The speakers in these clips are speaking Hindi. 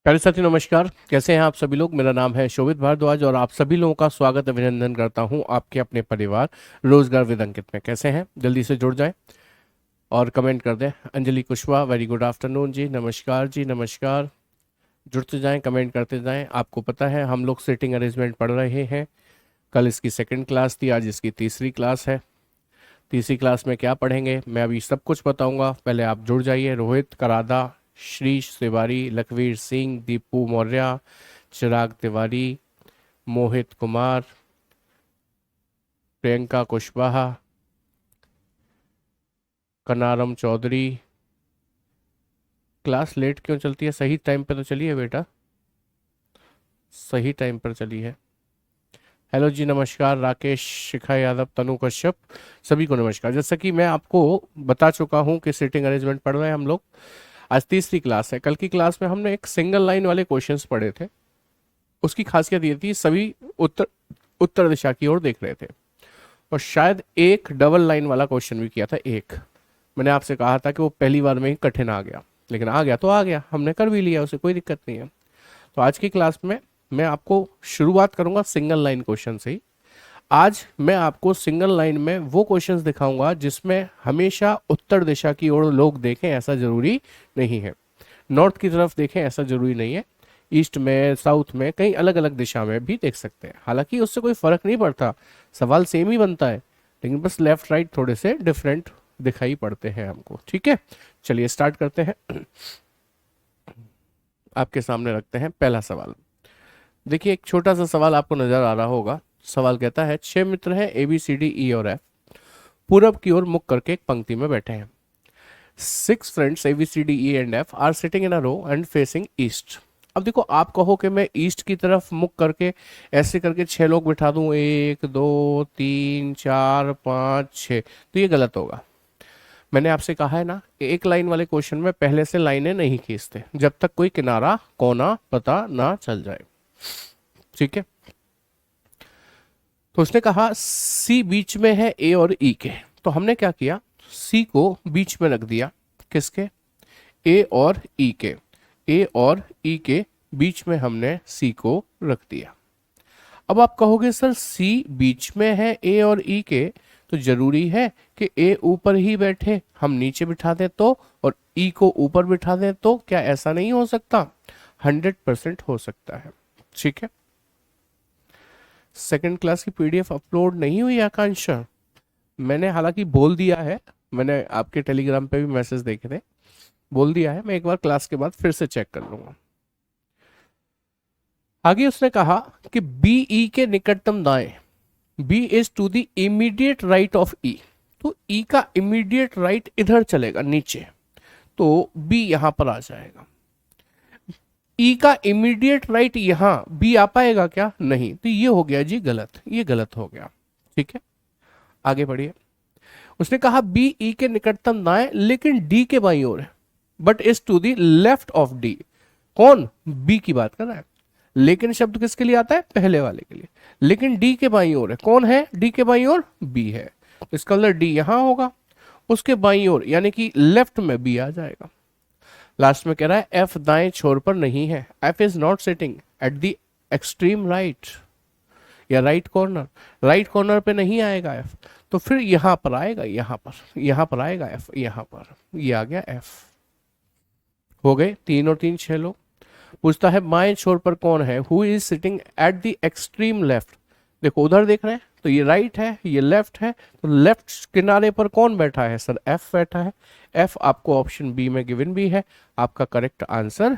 प्यारे साथी नमस्कार। कैसे हैं आप सभी लोग। मेरा नाम है शोभित भारद्वाज और आप सभी लोगों का स्वागत अभिनंदन करता हूं आपके अपने परिवार रोजगार विद अंकित में। कैसे हैं, जल्दी से जुड़ जाएं और कमेंट कर दें। Anjali Kushwaha, very good afternoon ji, नमस्कार जी, नमस्कार। जुड़ते जाएं, कमेंट करते जाएं। आपको पता है हम लोग सीटिंग अरेंजमेंट पढ़ रहे हैं। कल इसकी सेकंड क्लास थी, आज इसकी तीसरी क्लास है। तीसरी क्लास में क्या पढ़ेंगे मैं अभी सब कुछ बताऊंगा, पहले आप जुड़ जाइए। रोहित करादा, श्रीश तिवारी, लखवीर सिंह, दीपू मौर्य, चिराग तिवारी, मोहित कुमार, प्रियंका कुशवाहा, कनारम चौधरी। क्लास लेट क्यों चलती है, सही टाइम पर तो चलिए बेटा, सही टाइम पर चली है। हेलो जी, नमस्कार। राकेश, शिखा यादव, तनु कश्यप, सभी को नमस्कार। जैसा कि मैं आपको बता चुका हूं कि सीटिंग अरेंजमेंट पढ़ रहे हैं हम लोग। आज तीसरी क्लास है। कल की क्लास में हमने एक सिंगल लाइन वाले क्वेश्चंस पढ़े थे। उसकी खासियत ये थी सभी उत्तर उत्तर दिशा की ओर देख रहे थे, और शायद एक डबल लाइन वाला क्वेश्चन भी किया था। एक मैंने आपसे कहा था कि वो पहली बार में ही कठिन आ गया, लेकिन आ गया तो आ गया, हमने कर भी लिया, उसे कोई दिक्कत नहीं है। तो आज की क्लास में मैं आपको शुरुआत करूंगा सिंगल लाइन क्वेश्चन से ही। आज मैं आपको सिंगल लाइन में वो क्वेश्चंस दिखाऊंगा जिसमें हमेशा उत्तर दिशा की ओर लोग देखें ऐसा जरूरी नहीं है, नॉर्थ की तरफ देखें ऐसा जरूरी नहीं है, ईस्ट में, साउथ में, कहीं अलग अलग दिशा में भी देख सकते हैं। हालांकि उससे कोई फर्क नहीं पड़ता, सवाल सेम ही बनता है, लेकिन बस लेफ्ट राइट थोड़े से डिफरेंट दिखाई पड़ते हैं हमको। ठीक है, चलिए स्टार्ट करते हैं। आपके सामने रखते हैं पहला सवाल। देखिए, एक छोटा सा सवाल आपको नजर आ रहा होगा। सवाल कहता है, 6 मित्र हैं ए बी सी डी ई और एफ, पूरब की ओर मुख करके एक पंक्ति में बैठे हैं। 6 friends A B C D E and F are sitting in a row and facing east. अब देखो, आप कहो कि मैं ईस्ट की तरफ मुख करके ऐसे करके 6 लोग बिठा दूं, 1 2 3 4 5 6, तो ये गलत होगा। मैंने आपसे कहा है ना कि एक लाइन वाले क्वेश्चन में पहले से लाइनें नहीं खींचते जब तक कोई किनारा कोना पता ना चल जाए। ठीक है, तो उसने कहा सी बीच में है ए और ई के, तो हमने क्या किया, सी को बीच में रख दिया। किसके, ए और ई के। ए और ई के बीच में हमने सी को रख दिया। अब आप कहोगे सर सी बीच में है ए और ई के, तो जरूरी है कि ए ऊपर ही बैठे, हम नीचे बिठा दें तो, और ई को ऊपर बिठा दें तो। क्या ऐसा नहीं हो सकता? 100% हो सकता है। ठीक है, सेकंड क्लास की पीडीएफ अपलोड नहीं हुई आकांक्षा? मैंने हालांकि बोल दिया है, मैंने आपके टेलीग्राम पे भी मैसेज देखे थे, बोल दिया है। मैं एक बार क्लास के बाद फिर से चेक कर लूंगा। आगे उसने कहा कि बी ई के निकटतम दाएं, B is to the immediate right of E, तो ई का इमीडिएट राइट इधर चलेगा नीचे, तो बी यहां पर आ जाएगा। ई का इमीडिएट राइट यहां, बी आ पाएगा क्या? नहीं, तो ये हो गया जी गलत, ये गलत हो गया। ठीक है, आगे बढ़िए। उसने कहा बी ई के निकटतम दाएं लेकिन डी के बाईं ओर है, but is to the left of D. कौन? बी की बात कर रहा है। लेकिन शब्द किसके लिए आता है? पहले वाले के लिए। लेकिन डी के बाईं ओर है। कौन है डी के बाईं ओर? बी है, तो इसका मतलब डी यहां होगा, उसके बाईं ओर यानी कि लेफ्ट में बी आ जाएगा। लास्ट में कह रहा है एफ दाएं छोर पर नहीं है, F is not sitting at the extreme right या राइट कॉर्नर। राइट कॉर्नर पे नहीं आएगा एफ, तो फिर यहां पर आएगा, यहां पर आएगा एफ, यहां पर। ये आ गया एफ। हो गए 3 और 3 6 लोग। पूछता है बाएं छोर पर कौन है, who is sitting at the extreme left. देखो उधर देख रहे हैं तो ये राइट है, ये लेफ्ट है, तो लेफ्ट किनारे पर कौन बैठा है सर? एफ बैठा है। एफ आपको ऑप्शन बी में गिवन भी है, आपका करेक्ट आंसर।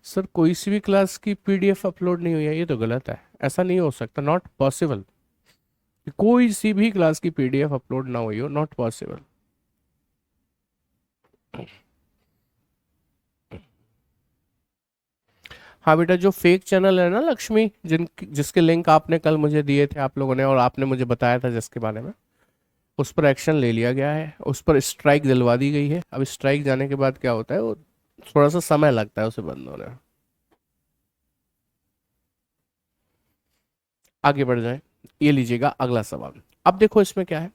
सर कोई सी भी क्लास की पीडीएफ अपलोड नहीं हुई है, ये तो गलत है, ऐसा नहीं हो सकता, नॉट पॉसिबल। कोई सी भी क्लास की पीडीएफ अपलोड ना हुई हो, नॉट पॉसिबल। हाँ बेटा, जो फेक चैनल है ना लक्ष्मी, जिसके लिंक आपने कल मुझे दिए थे आप लोगों ने, और आपने मुझे बताया था जिसके बारे में, उस पर एक्शन ले लिया गया है, उस पर स्ट्राइक दिलवा दी गई है। अब स्ट्राइक जाने के बाद क्या होता है, वो थोड़ा सा समय लगता है उसे बंद होने में। आगे बढ़ जाए, ये लीजिएगा अगला सवाल। अब देखो इसमें क्या है,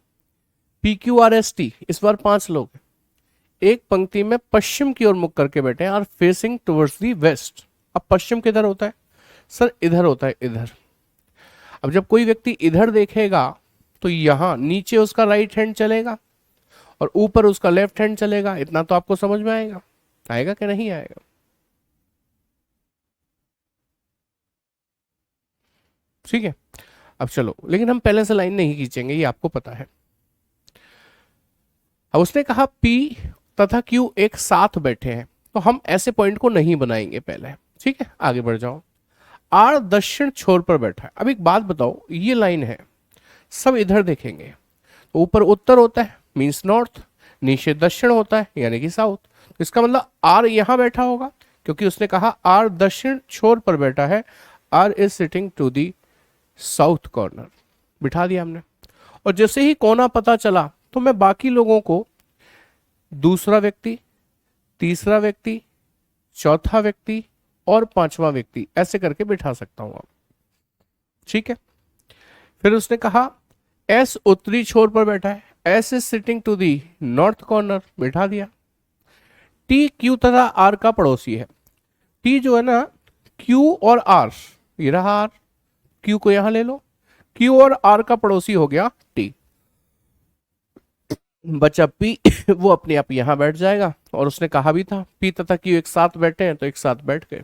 P Q R S T, इस बार 5 लोग हैं। एक पंक्ति में पश्चिम की ओर मुख करके बैठे हैं और फेसिंग टुवर्ड्स दी वेस्ट। अब पश्चिम किधर होता है सर? इधर होता है, इधर। अब जब कोई व्यक्ति इधर देखेगा तो यहां नीचे उसका राइट हैंड चलेगा और ऊपर उसका लेफ्ट हैंड चलेगा। इतना तो आपको समझ में आएगा, आएगा कि नहीं आएगा? ठीक है, अब चलो, लेकिन हम पहले से लाइन नहीं खींचेंगे, ये आपको पता है। अब उसने कहा P तथा Q एक साथ बैठे हैं, तो हम ऐसे पॉइंट को नहीं बनाएंगे पहले। ठीक है, आगे बढ़ जाओ। R दक्षिण छोर पर बैठा है। अब एक बात बताओ, ये लाइन है, सब इधर देखेंगे तो ऊपर उत्तर होता है मीन्स नॉर्थ, नीचे दक्षिण होता है यानी कि साउथ। तो इसका मतलब R यहां बैठा होगा, क्योंकि उसने कहा R दक्षिण छोर पर बैठा है। R is sitting to the south corner, बिठा दिया हमने। और जैसे ही कोना पता चला तो मैं बाकी लोगों को दूसरा व्यक्ति, तीसरा व्यक्ति, चौथा व्यक्ति और पांचवा व्यक्ति ऐसे करके बिठा सकता हूं। आप ठीक है। फिर उसने कहा एस उत्तरी छोर पर बैठा है, S is sitting to the north corner, बिठा दिया। टी क्यू तथा आर का पड़ोसी है। टी जो है ना, क्यू और आर, ये रहा आर, क्यू को यहां ले लो, क्यू और आर का पड़ोसी हो गया टी। बचा पी वो अपने आप यहां बैठ जाएगा। और उसने कहा भी था पी तथा क्यू एक साथ बैठे हैं, तो एक साथ बैठ गए।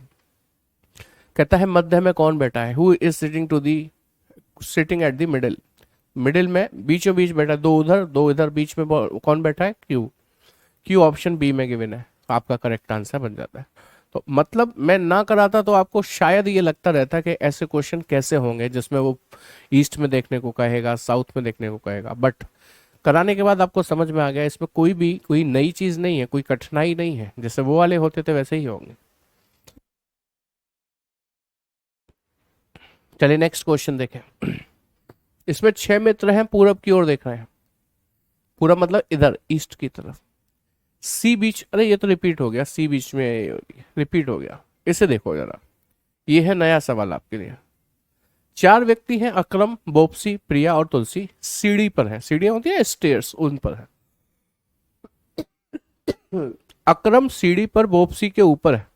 कहता है मध्य में कौन बैठा है? Who is sitting to the, sitting at the middle, middle में बीचों बीच बैठा है, दो उधर दो इधर, बीच में कौन बैठा है? क्यू। क्यू ऑप्शन बी में गिवन है, आपका करेक्ट आंसर बन जाता है। तो मतलब मैं ना कराता तो आपको शायद ये लगता रहता कि ऐसे क्वेश्चन कैसे होंगे जिसमें वो ईस्ट में देखने को कहेगा, साउथ में देखने को कहेगा, बट कराने के बाद आपको समझ में आ गया इसमें कोई नई चीज नहीं है, कोई कठिनाई नहीं है, जैसे वो वाले होते थे वैसे ही होंगे। चलिए नेक्स्ट क्वेश्चन देखें। इसमें 6 मित्र हैं, पूरब की ओर देख रहे हैं, पूरब मतलब इधर ईस्ट की तरफ। सी बीच, अरे ये तो रिपीट हो गया, सी बीच में रिपीट हो गया, इसे देखो जरा, ये है नया सवाल आपके लिए। 4 व्यक्ति हैं, अक्रम, बोपसी, प्रिया और तुलसी, सीढ़ी पर है। सीढ़ियां होती है स्टेयर्स, उन पर है। अक्रम सीढ़ी पर बोपसी के ऊपर है,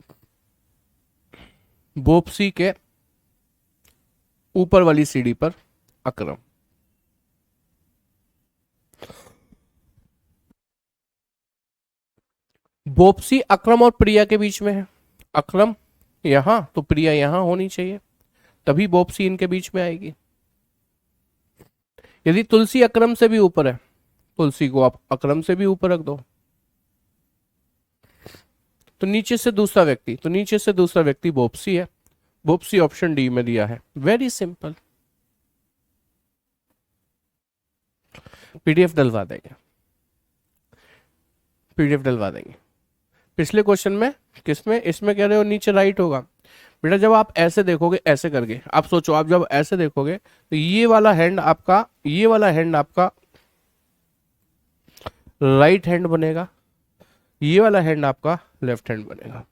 बोपसी के ऊपर वाली सीढ़ी पर अक्रम। बोपसी अक्रम और प्रिया के बीच में है। अक्रम यहां तो प्रिया यहां होनी चाहिए, तभी बोपसी इनके बीच में आएगी। यदि तुलसी अक्रम से भी ऊपर है, तुलसी को आप अक्रम से भी ऊपर रख दो, तो नीचे से दूसरा व्यक्ति, तो नीचे से दूसरा व्यक्ति बोपसी है। बोपसी ऑप्शन डी में दिया है, वेरी सिंपल। पीडीएफ डलवा देंगे, पीडीएफ डलवा देंगे। पिछले क्वेश्चन में किसमें, इसमें कह रहे हो नीचे राइट होगा। बेटा जब आप ऐसे देखोगे, ऐसे करके आप सोचो, आप जब ऐसे देखोगे तो ये वाला हैंड आपका, ये वाला हैंड आपका राइट हैंड बनेगा, ये वाला हैंड आपका लेफ्ट हैंड बनेगा।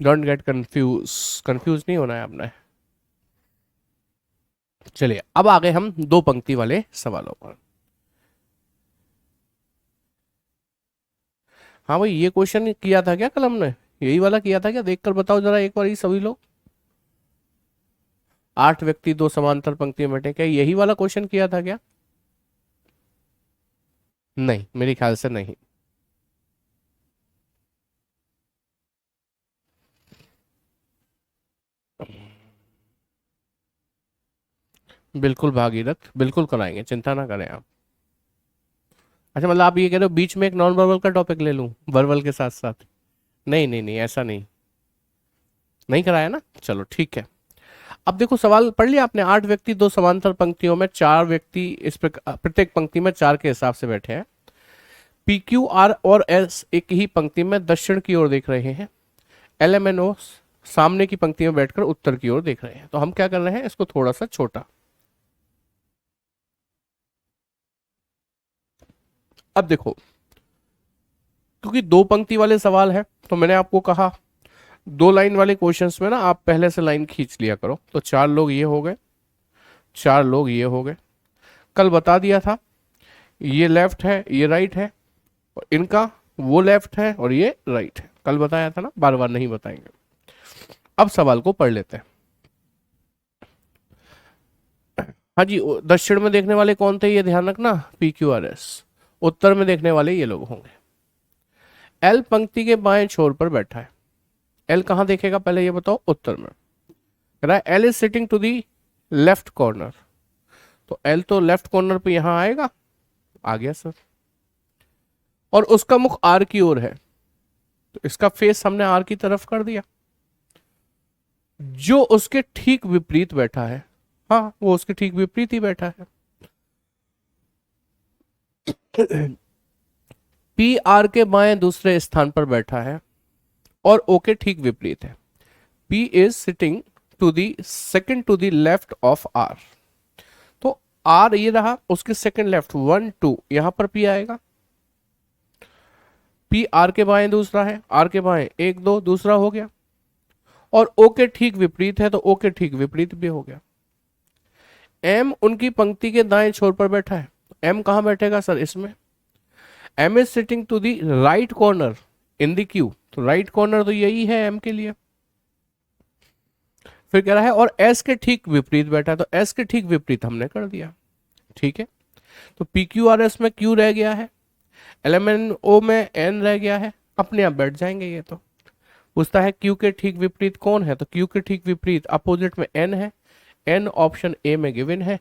डोंट गेट कंफ्यूज, कंफ्यूज नहीं होना है आपने। चलिए अब आ गए हम 2 पंक्ति वाले सवालों पर। हाँ भाई, ये क्वेश्चन किया था क्या कल हमने? यही वाला किया था क्या? देखकर बताओ जरा एक बार, ये सभी लोग। 8 व्यक्ति 2 समांतर पंक्ति में बैठे, क्या यही वाला क्वेश्चन किया था क्या? नहीं, मेरे ख्याल से नहीं। बिल्कुल भागीरथ, बिल्कुल कराएंगे, चिंता ना करें आप। अच्छा मतलब आप ये कह रहे हो बीच में एक नॉन वर्बल का टॉपिक ले लूं वर्बल के साथ साथ? नहीं नहीं नहीं, ऐसा नहीं, नहीं कराया ना, चलो ठीक है। अब देखो सवाल पढ़ लिया आपने। 8 व्यक्ति 2 समांतर पंक्तियों में, 4 व्यक्ति इस प्रत्येक पंक्ति में 4 के हिसाब से बैठे हैं। पी क्यू आर और एस एक ही पंक्ति में दक्षिण की ओर देख रहे हैं। एल एम एन ओ सामने की पंक्ति में बैठकर उत्तर की ओर देख रहे हैं। तो हम क्या कर रहे हैं, इसको थोड़ा सा छोटा। अब देखो, क्योंकि 2 पंक्ति वाले सवाल है तो मैंने आपको कहा 2 लाइन वाले क्वेश्चंस में ना आप पहले से लाइन खींच लिया करो। तो 4 लोग ये हो गए, 4 लोग ये हो गए। कल बता दिया था ये लेफ्ट है, ये राइट है, और इनका वो लेफ्ट है और ये राइट है। कल बताया था ना, बार बार नहीं बताएंगे। अब सवाल को पढ़ लेते हैं। हाँ जी, दक्षिण में देखने वाले कौन थे ये ध्यान रखना, PQRS। उत्तर में देखने वाले ये लोग होंगे। एल पंक्ति के बाएं छोर पर बैठा है। एल कहां देखेगा पहले ये बताओ, उत्तर में। कह रहा है L is sitting to the left corner, तो एल तो लेफ्ट कॉर्नर पे यहां आएगा, आ गया सर। और उसका मुख आर की ओर है, तो इसका फेस हमने आर की तरफ कर दिया। जो उसके ठीक विपरीत बैठा है, हाँ वो उसके ठीक विपरीत ही बैठा है। पी आर के बाएं दूसरे स्थान पर बैठा है और ओ के ठीक विपरीत है। P is sitting to the second to the left of R, तो R ये रहा, उसके सेकंड लेफ्ट 1 2, यहां पर P आएगा। P R के बाएं दूसरा है, R के बाएं 1 2 दूसरा हो गया, और O के ठीक विपरीत है तो O के ठीक विपरीत भी हो गया। M उनकी पंक्ति के दाएं छोर पर बैठा है। M कहां बैठेगा सर इसमें? M is sitting to the right corner in the Q, तो राइट कॉर्नर तो यही है M के लिए। फिर कह रहा है और S के ठीक विपरीत बैठा है, तो S के ठीक विपरीत हमने कर दिया, ठीक है। तो PQRS में Q रह गया है, LMNO में N रह गया है, अपने आप बैठ जाएंगे ये। तो पूछता है Q के ठीक विपरीत कौन है, तो Q के ठीक विपरीत अपोजिट में N है, N ऑप्शन A में गिवन है,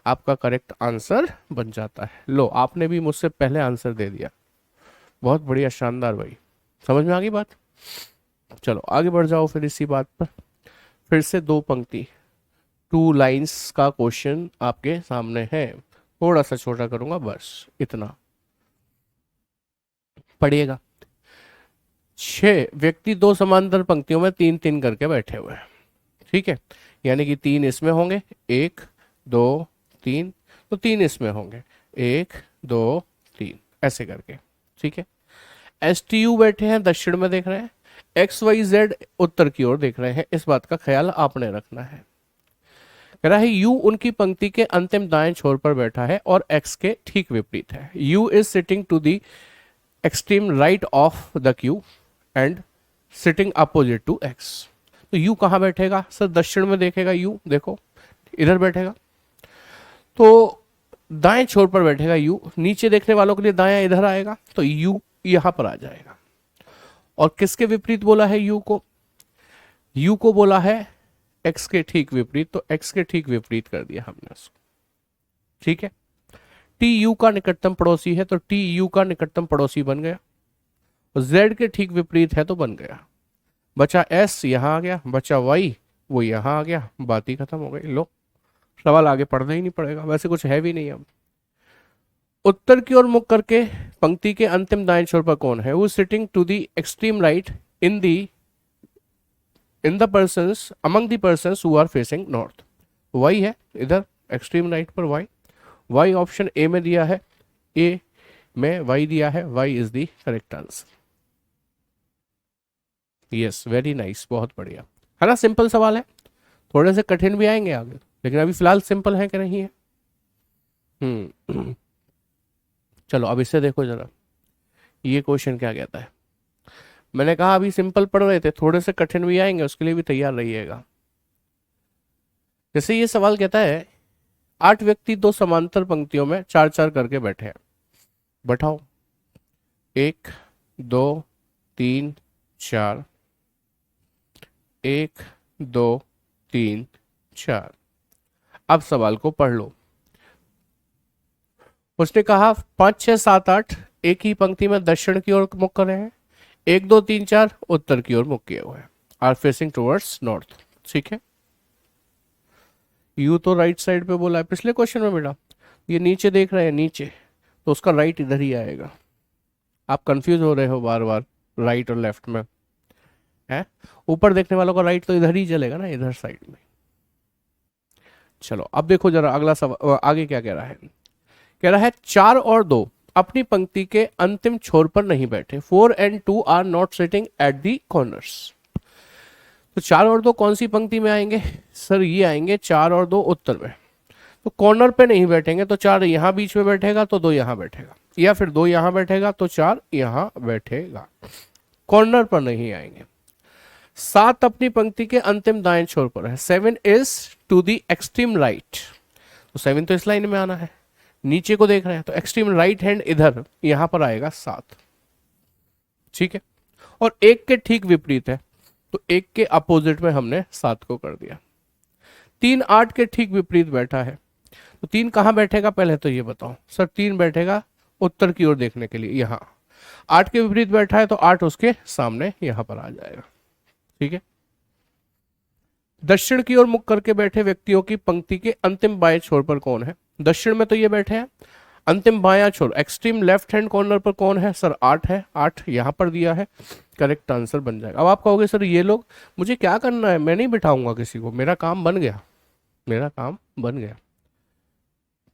आपका करेक्ट आंसर बन जाता है। लो आपने भी मुझसे पहले आंसर दे दिया, बहुत बढ़िया, शानदार भाई, समझ में आ गई बात। चलो आगे बढ़ जाओ फिर इसी बात पर। फिर से 2 पंक्ति 2 लाइंस का क्वेश्चन आपके सामने है, थोड़ा सा छोटा करूंगा बस इतना, पढ़िएगा। 6 व्यक्ति 2 समांतर पंक्तियों में 3 3 करके बैठे हुए हैं, ठीक है, यानी कि 3 इसमें होंगे, 1 2 3, तो 3 इसमें होंगे, 1 2 3 ऐसे करके, ठीक है। STU बैठे हैं, दक्षिण में देख रहे हैं, XYZ उत्तर की ओर देख रहे हैं, इस बात का ख्याल आपने रखना है। कह रहा है U उनकी पंक्ति के अंतिम दाएं छोर पर बैठा है और X के ठीक विपरीत है। U is sitting to the extreme right of the Q and sitting opposite to X, तो U कहां बैठेगा सर? दक्षिण में देखेगा U, देखो इधर बैठेगा, तो दाएं छोर पर बैठेगा U। नीचे देखने वालों के लिए दायां इधर आएगा, तो U यहां पर आ जाएगा। और किसके विपरीत बोला है U को? U को बोला है X के ठीक विपरीत, तो X के ठीक विपरीत कर दिया हमने उसको, ठीक है। T U का निकटतम पड़ोसी है, तो T U का निकटतम पड़ोसी बन गया, और Z के ठीक विपरीत है तो बन गया। बचा S यहां आ गया, बचा Y वो यहां आ गया, बात ही खत्म हो गई। लो सवाल आगे पढ़ना ही नहीं पड़ेगा, वैसे कुछ है भी नहीं। अब उत्तर की ओर मुख करके पंक्ति के अंतिम दाएं छोर पर कौन है? वो sitting to the extreme right in the persons among the persons who are facing north, Y है इधर एक्सट्रीम राइट पर वाई। वाई ऑप्शन ए में दिया है, ए में वाई दिया है, Y is the correct answer. Yes very nice, बहुत बढ़िया है ना, सिंपल सवाल है, थोड़े से कठिन भी आएंगे आगे, लेकिन अभी फिलहाल सिंपल है कि नहीं है। चलो अब इससे देखो जरा, ये क्वेश्चन क्या कहता है। मैंने कहा अभी सिंपल पढ़ रहे थे, थोड़े से कठिन भी आएंगे, उसके लिए भी तैयार रहिएगा। जैसे ये सवाल कहता है 8 व्यक्ति 2 समांतर पंक्तियों में 4 4 करके बैठे हैं, बैठाओ 1 2 3 4, 1 2 3 4। अब सवाल को पढ़ लो। उसने कहा 5 6 7 8 एक ही पंक्ति में दक्षिण की ओर मुख कर रहे हैं, 1 2 3 4 उत्तर की ओर मुख किए हुए हैं, आर फेसिंग टुवर्ड्स नॉर्थ, ठीक है। यू तो राइट साइड पे बोला है पिछले क्वेश्चन में बेटा, ये नीचे देख रहे हैं नीचे, तो उसका राइट इधर ही आएगा। आप कंफ्यूज हो रहे हो बार बार राइट और लेफ्ट में, है ऊपर देखने वालों का राइट तो इधर ही चलेगा ना, इधर साइड में। चलो अब देखो जरा अगला सवाल आगे क्या कह रहा है। कह रहा है 4 और 2 अपनी पंक्ति के अंतिम छोर पर नहीं बैठे, 4 and 2 are not sitting at the corners. तो 4 और 2 कौन सी पंक्ति में आएंगे सर? ये आएंगे 4 और 2 उत्तर में। तो कॉर्नर पे नहीं बैठेंगे तो 4 यहां बीच में बैठेगा तो 2 यहां बैठेगा, या फिर 2 यहां बैठेगा तो 4 यहां बैठेगा, कॉर्नर पर नहीं आएंगे। 7 अपनी पंक्ति के अंतिम दाएं छोर पर है, 7 is to the extreme right, तो 7 तो इस लाइन में आना है, नीचे को देख रहे हैं तो एक्सट्रीम राइट हैंड इधर यहां पर आएगा 7, ठीक है। और 1 के ठीक विपरीत है, तो 1 के अपोजिट में हमने 7 को कर दिया। 3 8 के ठीक विपरीत बैठा है, तो 3 कहां बैठेगा पहले तो ये बताओ सर। 3 बैठेगा उत्तर की ओर देखने के लिए, यहां। 8 के विपरीत बैठा है तो 8 उसके सामने यहां पर आ जाएगा, ठीक है। दक्षिण की ओर मुख करके बैठे व्यक्तियों की पंक्ति के अंतिम बाएं छोर पर कौन है? दक्षिण में तो ये बैठे हैं, अंतिम बायां छोर एक्सट्रीम लेफ्ट हैंड कॉर्नर पर कौन है सर? 8 है, 8 यहां पर दिया है, करेक्ट आंसर बन जाएगा। अब आप कहोगे सर ये लोग, मुझे क्या करना है, मैं नहीं बिठाऊंगा किसी को, मेरा काम बन गया, मेरा काम बन गया,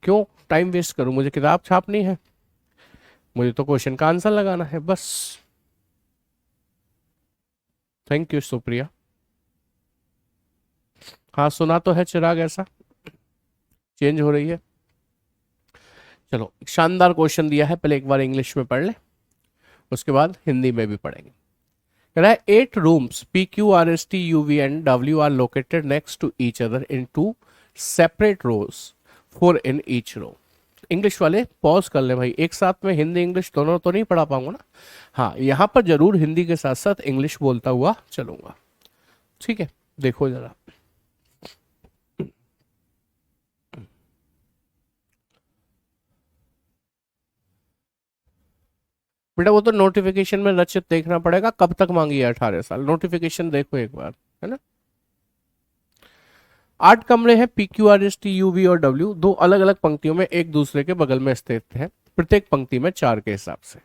क्यों टाइम वेस्ट करूं, मुझे किताब छापनी है, मुझे तो क्वेश्चन का आंसर लगाना है बस। Thank you Supriya. हाँ सुना तो है चिराग, ऐसा चेंज हो रही है। चलो शानदार क्वेश्चन दिया है, पहले एक बार इंग्लिश में पढ़ ले, उसके बाद हिंदी में भी पढ़ेंगे। कह रहा है 8 rooms P Q R S T U V and W are located next to each other in 2 separate rows, 4 in each row. English वाले पॉज कर ले भाई, एक साथ में हिंदी इंग्लिश दोनों तो नहीं पढ़ा पाऊंगा ना, हाँ यहां पर जरूर हिंदी के साथ साथ इंग्लिश बोलता हुआ चलूंगा, ठीक है। देखो जरा, बेटा वो तो नोटिफिकेशन में रचित देखना पड़ेगा, कब तक मांगी है 18 साल, नोटिफिकेशन देखो एक बार, है ना। 8 कमरे हैं P Q R S T U V और W, 2 अलग अलग पंक्तियों में एक दूसरे के बगल में स्थित हैं, प्रत्येक पंक्ति में 4 के हिसाब से।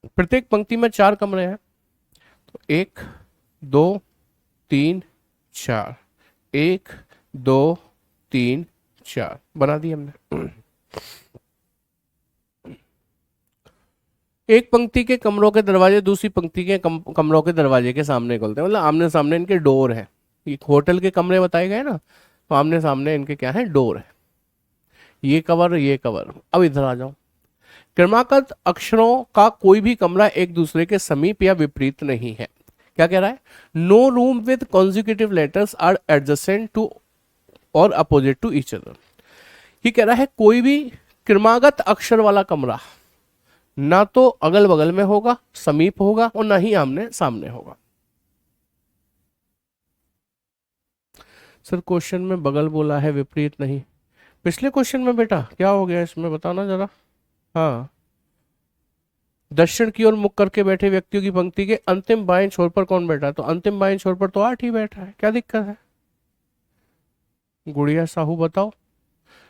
प्रत्येक पंक्ति में 4 कमरे हैं, तो 1 2 3 4, 1 2 3 4 बना दी हमने। एक पंक्ति के कमरों के दरवाजे दूसरी पंक्ति के कमरों के दरवाजे के सामने खुलते हैं, मतलब आमने सामने इनके डोर है। ये होटल के कमरे बताए गए ना, तो आमने सामने इनके क्या है, डोर है, ये कवर ये कवर। अब इधर आ जाओ, क्रमागत अक्षरों का कोई भी कमरा एक दूसरे के समीप या विपरीत नहीं है। क्या कह रहा है? No room with consecutive letters are adjacent to or opposite to each other. ये कह रहा है कोई भी क्रमागत अक्षर वाला कमरा ना तो अगल बगल में होगा, समीप होगा, और ना ही आमने सामने होगा। सर क्वेश्चन में बगल बोला है, विपरीत नहीं। पिछले क्वेश्चन में बेटा क्या हो गया इसमें बताना जरा। हाँ, दक्षिण की ओर मुख करके बैठे व्यक्तियों की पंक्ति के अंतिम बाएं छोर पर कौन बैठा है? तो अंतिम बाएं छोर पर तो 8 ही बैठा है, क्या दिक्कत है? गुड़िया साहू बताओ,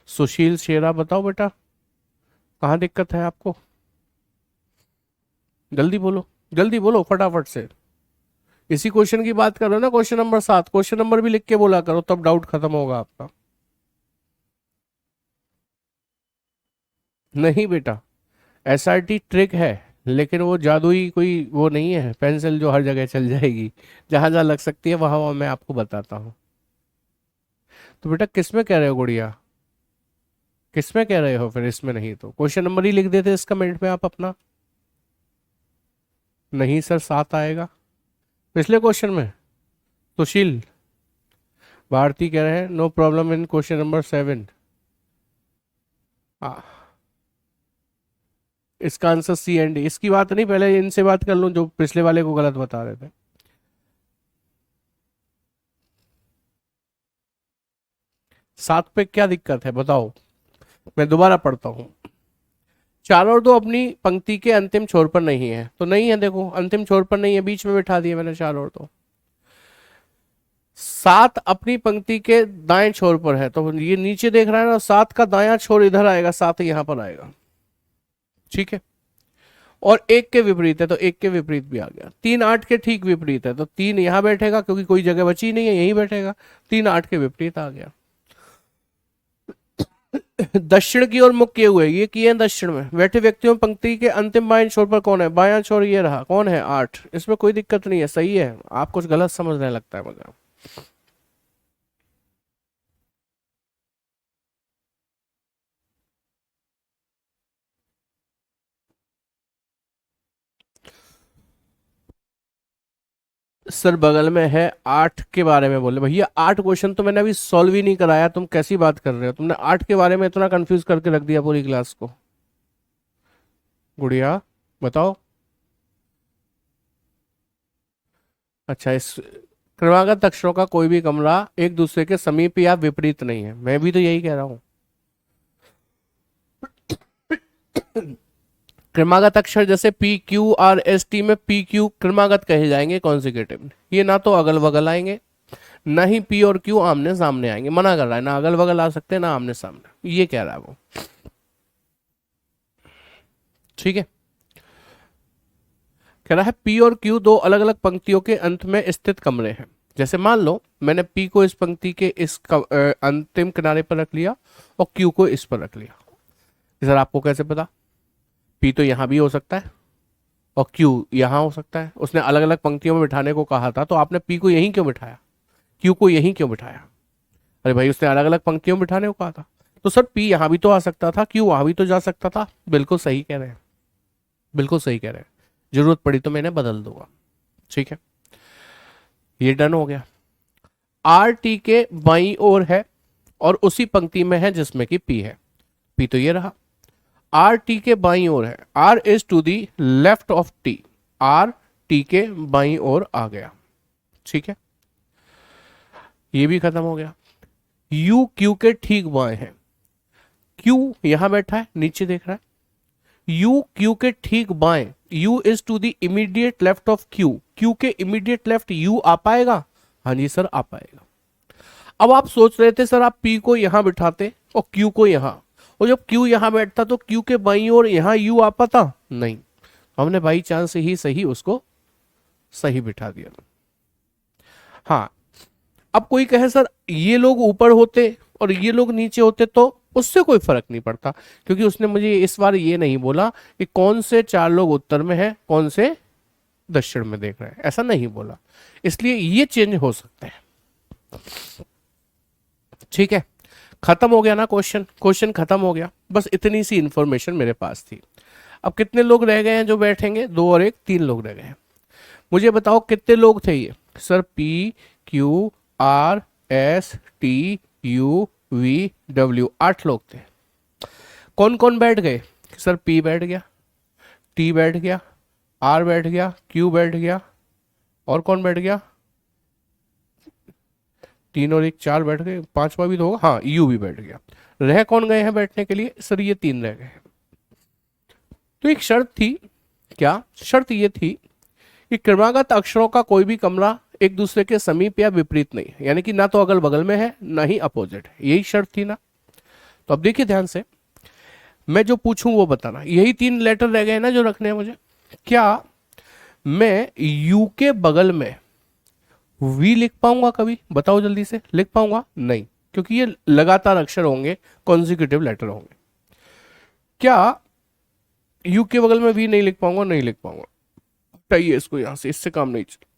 सुशील शेरा बताओ बेटा, कहाँ दिक्कत है आपको? जल्दी बोलो फटाफट से। इसी क्वेश्चन की बात कर रहे हो ना, क्वेश्चन नंबर 7, क्वेश्चन नंबर भी लिख के बोला करो, तब डाउट खत्म होगा आपका। नहीं बेटा, SRT ट्रिक है, लेकिन वो जादुई कोई वो नहीं है पेंसिल जो हर जगह चल जाएगी, जहां जहां लग सकती है वहां वहां मैं आपको बताता हूं। तो बेटा किसमें कह रहे हो गुड़िया, किसमें कह रहे हो? फिर इसमें नहीं तो क्वेश्चन नंबर ही लिख देते इस कमेंट में आप अपना। नहीं सर 7 आएगा पिछले क्वेश्चन में। सुशील भारती कह रहे हैं no problem in question number 7। इसका आंसर C एंड D। इसकी बात नहीं, पहले इनसे बात कर लूं जो पिछले वाले को गलत बता रहे थे। सात पे क्या दिक्कत है बताओ, मैं दोबारा पढ़ता हूं। 4 और 2 अपनी पंक्ति के अंतिम छोर पर नहीं है, तो नहीं है, देखो अंतिम छोर पर नहीं है, बीच में बिठा दिया मैंने 4 और 2। 7 अपनी पंक्ति के दाएं छोर पर है, तो ये नीचे देख रहा है ना, 7 का दायां छोर इधर आएगा, 7 यहां पर आएगा, ठीक है। और 1 के विपरीत है, तो 1 के विपरीत भी आ गया। 3 8 के ठीक विपरीत है, तो 3 यहां बैठेगा क्योंकि कोई जगह बची नहीं है, यहीं बैठेगा, 3 8 के विपरीत आ गया। दक्षिण की ओर मुख किए हुए, ये किए हैं दक्षिण में बैठे व्यक्तियों पंक्ति के अंतिम बाएं छोर पर कौन है? बायां छोर ये रहा, कौन है? 8। इसमें कोई दिक्कत नहीं है, सही है, आप कुछ गलत समझने लगता है मुझे। सर बगल में है 8 के बारे में बोले। भैया 8 क्वेश्चन तो मैंने अभी सॉल्व ही नहीं कराया, तुम कैसी बात कर रहे हो? तुमने 8 के बारे में इतना कंफ्यूज करके रख दिया पूरी क्लास को। गुड़िया बताओ। अच्छा, इस क्रमागत अक्षरों का कोई भी कमरा एक दूसरे के समीप या विपरीत नहीं है, मैं भी तो यही कह रहा हूं। क्रमागत अक्षर जैसे P Q R S T में पी क्यू क्रमागत कहे जाएंगे कॉन्सिक्यूटिव। ये ना तो अगल बगल आएंगे, ना ही पी और क्यू आमने सामने आएंगे। मना कर रहा है, ना अगल बगल आ सकते ना आमने सामने, ये कह रहा है वो। ठीक है, कह रहा है पी और क्यू दो अलग अलग पंक्तियों के अंत में स्थित कमरे हैं। जैसे मान लो मैंने पी को इस पंक्ति के इस अंतिम किनारे पर रख लिया और क्यू को इस पर रख लिया। सर आपको कैसे पता? पी तो यहां भी हो सकता है और क्यू यहां हो सकता है। उसने अलग अलग पंक्तियों में बिठाने को कहा था, तो आपने पी को यहीं क्यों बिठाया, क्यू को यहीं क्यों बिठाया? अरे भाई उसने अलग अलग पंक्तियों में बिठाने को कहा था, तो सर पी यहां भी तो आ सकता था, क्यू वहां भी तो जा सकता था। बिल्कुल सही कह रहे हैं, बिल्कुल सही कह रहे हैं। जरूरत पड़ी तो मैंने बदल दूंगा। ठीक है, ये डन हो गया। आर टी के बाईं ओर है और उसी पंक्ति में है जिसमें कि पी है। पी तो ये रहा, आर टी के बाईं ओर है। R is to the left of T, R T के बाईं ओर आ गया। ठीक है, ये भी खत्म हो गया। यू क्यू के ठीक बाएं है। क्यू यहां बैठा है, नीचे देख रहा है। यू क्यू के ठीक बाएं, U is to the immediate left of Q, Q के इमीडिएट लेफ्ट यू आ पाएगा? हाँ जी सर आ पाएगा। अब आप सोच रहे थे सर आप पी को यहां बिठाते और क्यू को यहां, और जब क्यू यहां बैठता तो क्यू के बाईं ओर यहां यू आ पाता? नहीं, हमने बाई चांस ही सही उसको सही बिठा दिया। हाँ, अब कोई कहे सर ये लोग ऊपर होते और ये लोग नीचे होते तो उससे कोई फर्क नहीं पड़ता, क्योंकि उसने मुझे इस बार ये नहीं बोला कि कौन से 4 लोग उत्तर में हैं कौन से दक्षिण में देख रहे हैं, ऐसा नहीं बोला, इसलिए ये चेंज हो सकते हैं। ठीक है, खत्म हो गया ना क्वेश्चन, क्वेश्चन खत्म हो गया। बस इतनी सी इंफॉर्मेशन मेरे पास थी। अब कितने लोग रह गए हैं जो बैठेंगे? 2 और 1, 3 लोग रह गए हैं। मुझे बताओ कितने लोग थे ये? Sir P Q R S T U V W, 8 लोग थे। कौन कौन बैठ गए? सर पी बैठ गया, टी बैठ गया, आर बैठ गया, क्यू बैठ गया, और कौन बैठ गया? 3 और 1 4 बैठ गए, 5वां भी तो होगा, हाँ यू भी बैठ गया। रह कौन गए हैं बैठने के लिए? सर ये 3 रह गए। तो एक शर्त थी, क्या शर्त? ये थी कि क्रमागत अक्षरों का कोई भी कमरा एक दूसरे के समीप या विपरीत नहीं है, यानी कि ना तो अगल बगल में है ना ही अपोजिट है, यही शर्त थी ना। तो अब देखिए ध्यान से, मैं जो पूछूं वो बताना। यही 3 लेटर रह गए ना जो रखने हैं मुझे। क्या मैं यू के बगल में वी लिख पाऊंगा कभी? बताओ जल्दी से, लिख पाऊंगा? नहीं, क्योंकि ये लगातार अक्षर होंगे, कॉन्जिक्यूटिव लेटर होंगे। क्या यू के बगल में वी नहीं लिख पाऊंगा? नहीं लिख पाऊंगा। हटाइए इसको यहां से, इससे काम नहीं चले।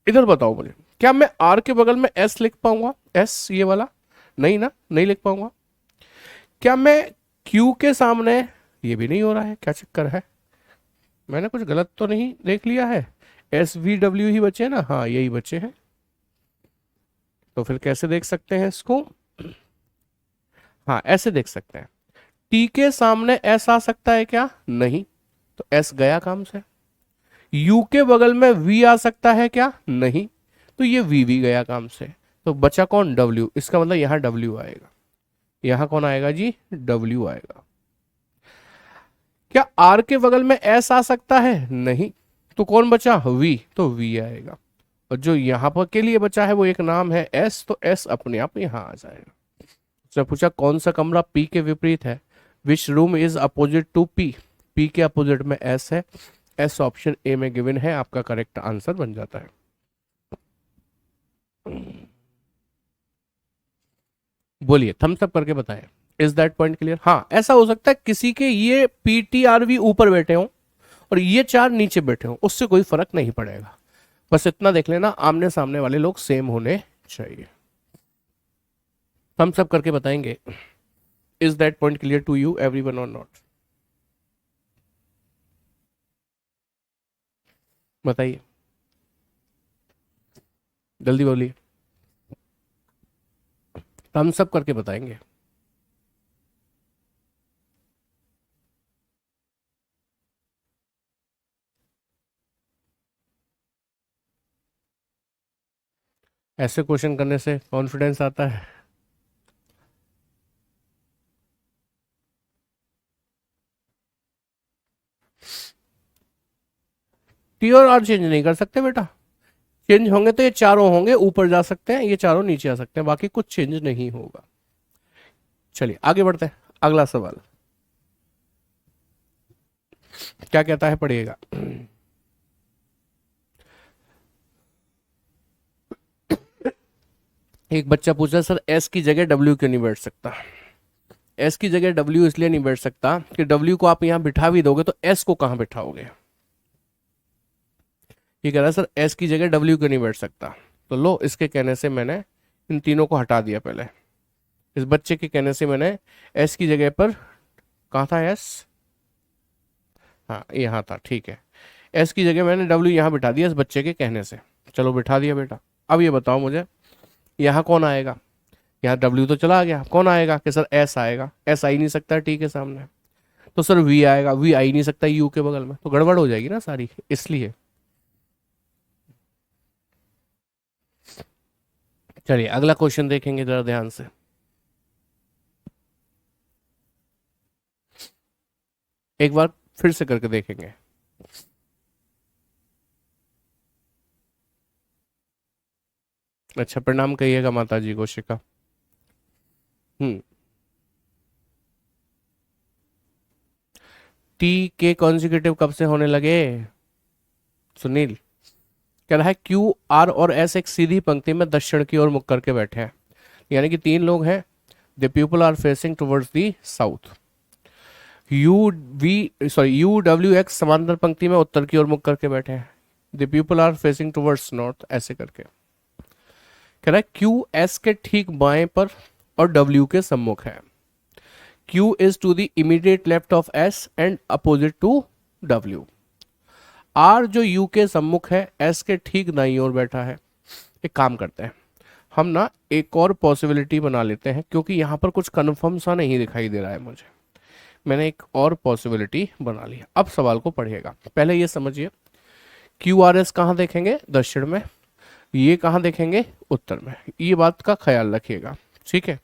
इधर बताओ मुझे, क्या मैं आर के बगल में एस लिख पाऊंगा? एस ये वाला? नहीं ना, नहीं लिख पाऊंगा। क्या मैं क्यू के सामने, ये भी नहीं हो रहा है, क्या चक्कर है? मैंने कुछ गलत तो नहीं देख लिया है? एस वी डब्ल्यू ही बचे ना? हाँ यही बचे हैं। तो फिर कैसे देख सकते हैं इसको? हाँ ऐसे देख सकते हैं। टी के सामने एस आ सकता है क्या? नहीं, तो एस गया काम से। यू के बगल में वी आ सकता है क्या? नहीं, तो ये वी भी गया काम से। तो बचा कौन? डब्ल्यू। इसका मतलब यहां डब्ल्यू आएगा। यहां कौन आएगा जी? डब्ल्यू आएगा। क्या आर के बगल में एस आ सकता है? नहीं, तो कौन बचा? वी, तो वी आएगा। और जो यहां पर के लिए बचा है वो एक नाम है एस, तो एस अपने आप यहां आ जाएगा। उसने पूछा कौन सा कमरा पी के विपरीत है? Which room is opposite to P? P के अपोजिट में एस है, एस ऑप्शन ए में गिवन है, आपका करेक्ट आंसर बन जाता है। बोलिए, थम्स अप करके बताएं। Is that point clear? हाँ, ऐसा हो सकता है किसी के ये पी टी आर वी ऊपर बैठे हों और ये 4 नीचे बैठे हों, उससे कोई फर्क नहीं पड़ेगा। बस इतना देख लेना, आमने सामने वाले लोग सेम होने चाहिए। थम्स अप करके बताएंगे is that point clear to you everyone और नॉट? बताइए। जल्दी बोलिए, हम सब करके बताएंगे। ऐसे क्वेश्चन करने से कॉन्फिडेंस आता है। टी और आर चेंज नहीं कर सकते बेटा, चेंज होंगे तो ये चारों होंगे, ऊपर जा सकते हैं, ये चारों नीचे आ सकते हैं, बाकी कुछ चेंज नहीं होगा। चलिए आगे बढ़ते हैं, अगला सवाल क्या कहता है, पढ़िएगा। एक बच्चा पूछ रहा है, सर एस की जगह डब्ल्यू क्यों नहीं बैठ सकता? एस की जगह डब्ल्यू इसलिए नहीं बैठ सकता कि डब्ल्यू को आप यहां बिठा भी दोगे तो एस को कहां बिठाओगे। ये कह रहा है सर एस की जगह डब्ल्यू क्यों नहीं बैठ सकता, तो लो इसके कहने से मैंने इन तीनों को हटा दिया। पहले इस बच्चे के कहने से मैंने एस की जगह पर, कहाँ था एस, हाँ यहाँ था, ठीक है, एस की जगह मैंने डब्ल्यू यहाँ बिठा दिया इस बच्चे के कहने से। चलो बिठा दिया बेटा। अब ये बताओ मुझे यहाँ कौन आएगा, यहाँ डब्ल्यू तो चला गया, कौन आएगा कि सर एस आएगा, एस आ ही नहीं सकता टी के सामने, तो सर वी आएगा, वी आ ही नहीं सकता यू के बगल में, तो गड़बड़ हो जाएगी ना सारी, इसलिए। चलिए अगला क्वेश्चन देखेंगे जरा ध्यान से। एक बार फिर से करके देखेंगे। अच्छा प्रणाम कहिएगा माता जी को शिखा। हम्म, टी के कॉन्जिक्यूटिव कब से होने लगे? सुनील कह रहा है क्यू आर और एस एक सीधी पंक्ति में दक्षिण की ओर मुख करके बैठे हैं, यानी कि तीन लोग हैं, the people are facing towards the south. U W X समांतर पंक्ति में उत्तर की ओर मुख करके बैठे हैं, the people are facing towards north, ऐसे करके। कह रहा है क्यू एस के ठीक बाएं पर और डब्ल्यू के सम्मुख है, Q is to the immediate left of S and opposite to W. R जो यू के सम्मुख है, एस के ठीक दाईं ओर बैठा है। एक काम करते हैं हम ना, एक और पॉसिबिलिटी बना लेते हैं, क्योंकि यहां पर कुछ कन्फर्म सा नहीं दिखाई दे रहा है मुझे, मैंने एक और पॉसिबिलिटी बना ली। अब सवाल को पढ़िएगा, पहले ये समझिए क्यू आर एस कहाँ देखेंगे, दक्षिण में, ये कहाँ देखेंगे, उत्तर में, ये बात का ख्याल रखिएगा, ठीक है,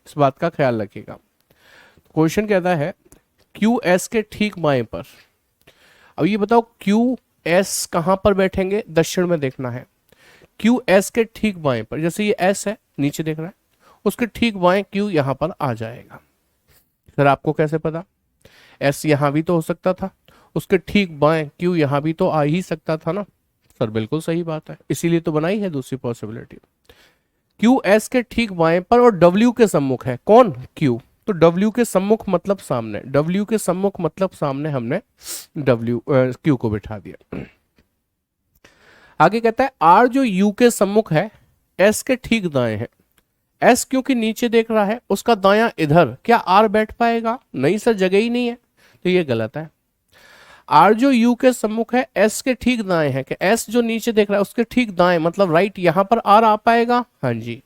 इस बात का ख्याल रखिएगा। क्वेश्चन कहता है क्यू एस के ठीक बाएं पर। अब ये बताओ क्यू एस कहां पर बैठेंगे, दक्षिण में देखना है। क्यू एस के ठीक बाएं पर, जैसे ये एस है नीचे देख रहा है, उसके ठीक बाएं क्यू यहां पर आ जाएगा। सर आपको कैसे पता, एस यहां भी तो हो सकता था, उसके ठीक बाएं क्यू यहां भी तो आ ही सकता था ना। सर बिल्कुल सही बात है, इसीलिए तो बनाई है दूसरी पॉसिबिलिटी। क्यू एस के ठीक बाएं पर और डब्ल्यू के सम्मुख है, कौन, क्यू, तो डब्ल्यू के सम्मुख मतलब सामने, डब्ल्यू के सम्मुख मतलब सामने हमने डब्ल्यू क्यू को बिठा दिया। आगे कहता है आर जो यू के सम्मुख है, एस के ठीक दाएं है। एस क्योंकि नीचे देख रहा है, उसका दायां इधर, क्या आर बैठ पाएगा, नहीं सर जगह ही नहीं है, तो ये गलत है। आर जो यू के सम्मुख है, एस के ठीक दाएं है, कि एस जो नीचे देख रहा है उसके ठीक दाएं मतलब राइट, यहां पर आर आ पाएगा, हाँ जी।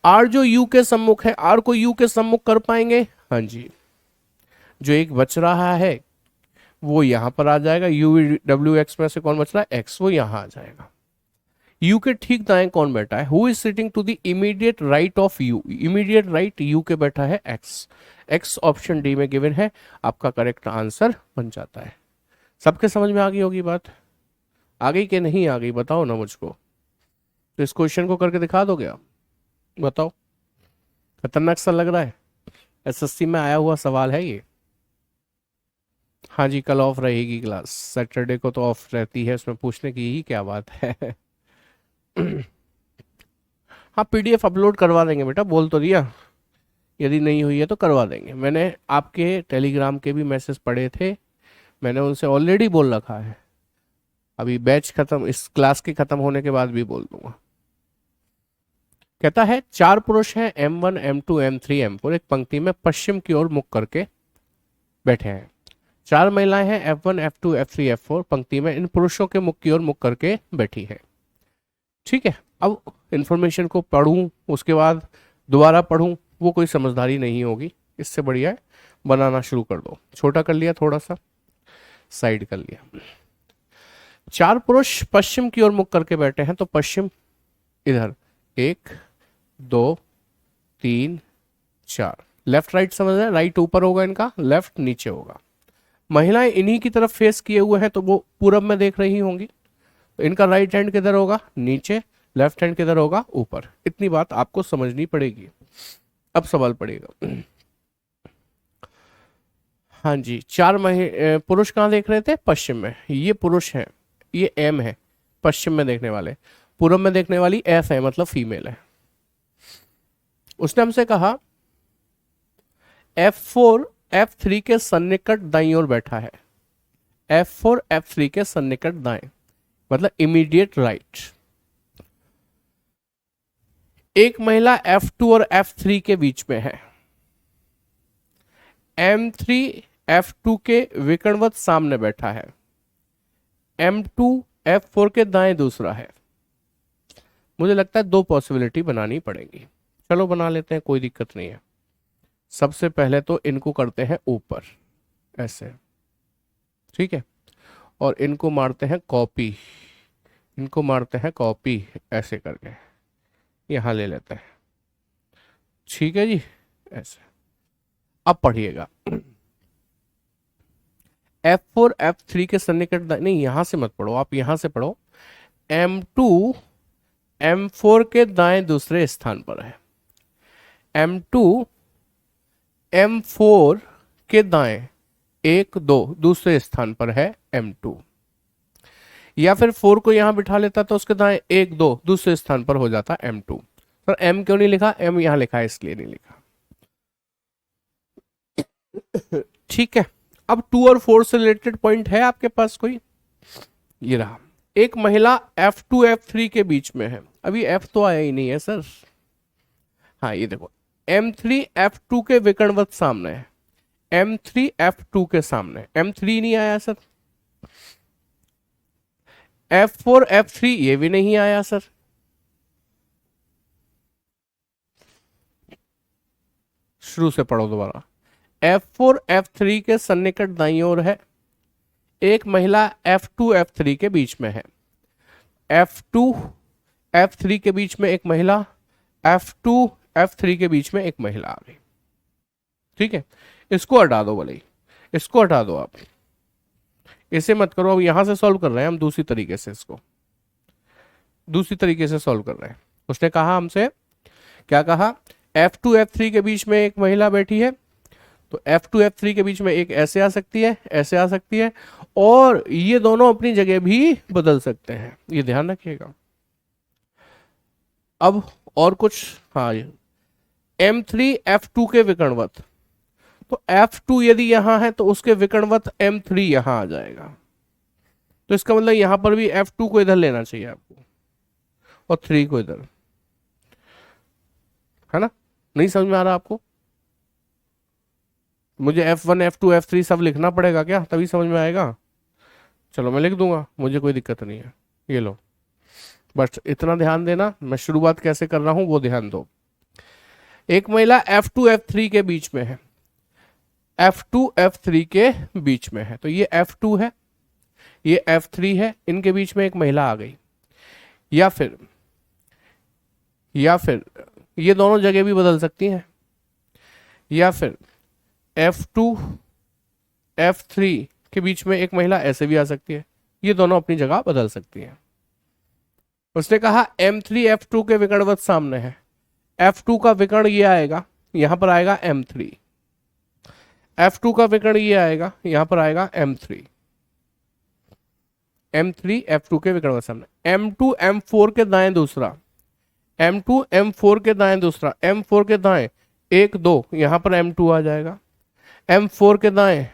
आर जो यू के सम्मुख है, आर को यू के सम्मुख कर पाएंगे, हाँ जी। जो एक बच रहा है वो यहां पर आ जाएगा, यू डब्ल्यू एक्स में से कौन बच रहा है, एक्स, वो यहां आ जाएगा। यू के ठीक दाएं कौन बैठा है, who is sitting to the immediate right of U, immediate right U के बैठा है एक्स, एक्स ऑप्शन डी में गिवन है, आपका करेक्ट आंसर बन जाता है। सबके समझ में आ गई होगी बात, आ गई कि नहीं आ गई बताओ ना मुझको, तो इस क्वेश्चन को करके दिखा दोगे आप, बताओ, खतरनाक सा लग रहा है, एसएससी में आया हुआ सवाल है ये। हाँ जी कल ऑफ रहेगी क्लास, सैटरडे को तो ऑफ रहती है, उसमें पूछने की ही क्या बात है। हाँ पीडीएफ अपलोड करवा देंगे बेटा, बोल तो दिया, यदि नहीं हुई है तो करवा देंगे। मैंने आपके टेलीग्राम के भी मैसेज पढ़े थे, मैंने उनसे ऑलरेडी बोल रखा है, अभी बैच खत्म, इस क्लास के खत्म होने के बाद भी बोल दूंगा। कहता है चार पुरुष हैं M1 M2 M3 M4 एक पंक्ति में पश्चिम की ओर मुख करके बैठे हैं। चार महिलाएं हैं F1 F2 F3 F4 पंक्ति में इन पुरुषों के मुख की ओर मुख करके बैठी है, ठीक है। अब इंफॉर्मेशन को पढूं उसके बाद दोबारा पढूं, वो कोई समझदारी नहीं होगी। इससे बढ़िया है बनाना शुरू कर दो। छोटा कर लिया, थोड़ा सा साइड कर लिया। चार पुरुष पश्चिम की ओर मुख करके बैठे हैं, तो पश्चिम इधर 1 2 3 4, लेफ्ट राइट समझ रहे हैं, राइट ऊपर होगा इनका, लेफ्ट नीचे होगा। महिलाएं इन्हीं की तरफ फेस किए हुए हैं, तो वो पूरब में देख रही होंगी, तो इनका राइट हैंड किधर होगा, नीचे, लेफ्ट हैंड किधर होगा, ऊपर। इतनी बात आपको समझनी पड़ेगी। अब सवाल पड़ेगा, हाँ जी, पुरुष कहाँ देख रहे थे, पश्चिम में, ये पुरुष है, ये एम है, पश्चिम में देखने वाले, पूरब में देखने वाली एफ है, मतलब फीमेल है। उसने हमसे कहा F4 F3 के सन्निकट दाईं ओर बैठा है। F4 F3 के सन्निकट दाएं, मतलब इमीडिएट राइट। एक महिला F2 और F3 के बीच में है। M3 F2 के विकर्णवत सामने बैठा है। M2 F4 के दाएं दूसरा है। मुझे लगता है 2 पॉसिबिलिटी बनानी पड़ेगी। चलो बना लेते हैं, कोई दिक्कत नहीं है। सबसे पहले तो इनको करते हैं ऊपर ऐसे, ठीक है, और इनको मारते हैं कॉपी, इनको मारते हैं कॉपी ऐसे करके, यहां ले लेते हैं, ठीक है जी, ऐसे। अब पढ़िएगा, F4 F3 के सन्निकट, नहीं यहां से मत पढ़ो, आप यहां से पढ़ो। M2 M4 के दाएं दूसरे स्थान पर है। M2 M4 के दाएं 1 2 दूसरे स्थान पर है M2, या फिर 4 को यहां बिठा लेता तो उसके दाएं 1 2 दूसरे स्थान पर हो जाता M2। पर M क्यों नहीं लिखा, M यहां लिखा है इसलिए नहीं लिखा, ठीक है। अब 2 और 4 से रिलेटेड पॉइंट है आपके पास कोई, ये रहा। एक महिला F2 F3 के बीच में है, अभी F तो आया ही नहीं है सर, हाँ ये देखो, M3 F2 के विकर्णवत सामने है, M3 F2 के सामने, M3 नहीं आया सर, F4 F3 ये भी नहीं आया सर, शुरू से पढ़ो दोबारा। F4 F3 के सन्निकट दाईं ओर है। एक महिला F2 F3 के बीच में है। F2 F3 के बीच में एक महिला, F2 F3 के बीच में एक महिला आ गई, ठीक है। इसको हटा दो, भले इसको हटा दो, आप इसे मत करो। अब यहां से सॉल्व कर रहे हैं हम दूसरी तरीके से, इसको दूसरी तरीके से सॉल्व कर रहे हैं। उसने कहा हमसे, क्या कहा, F2 F3 के बीच में एक महिला बैठी है, तो F2 F3 के बीच में एक ऐसे आ सकती है, ऐसे आ सकती है, और ये दोनों अपनी जगह भी बदल सकते हैं, ये ध्यान रखिएगा। अब और कुछ, हाँ, M3 F2 के विकर्णवत, तो F2 यदि यहां है तो उसके विकर्णवत M3 यहां आ जाएगा, तो इसका मतलब यहां पर भी F2 को इधर लेना चाहिए आपको और 3 को इधर, है ना। नहीं समझ में आ रहा आपको, मुझे F1 F2 F3 सब लिखना पड़ेगा क्या, तभी समझ में आएगा। चलो मैं लिख दूंगा, मुझे कोई दिक्कत नहीं है, ये लो, बस इतना ध्यान देना, मैं शुरुआत कैसे कर रहा हूं वो ध्यान दो। एक महिला F2 F3 के बीच में है, F2 F3 के बीच में है, तो ये F2 है, ये F3 है, इनके बीच में एक महिला आ गई, या फिर ये दोनों जगह भी बदल सकती हैं, या फिर F2 F3 के बीच में एक महिला ऐसे भी आ सकती है, ये दोनों अपनी जगह बदल सकती हैं। उसने कहा M3 F2 के विकर्णवत सामने है, F2 का विकर्ण ये आएगा, यहां पर आएगा M3, F2 का विकर्ण ये आएगा, यहां पर आएगा M3, M3 F2 के विकर्णवत सामने। M2 M4 के दाएं दूसरा, M2 M4 के दाएं दूसरा, M4 के दाएं 1 2 यहां पर M2 आ जाएगा, M4 के दाएं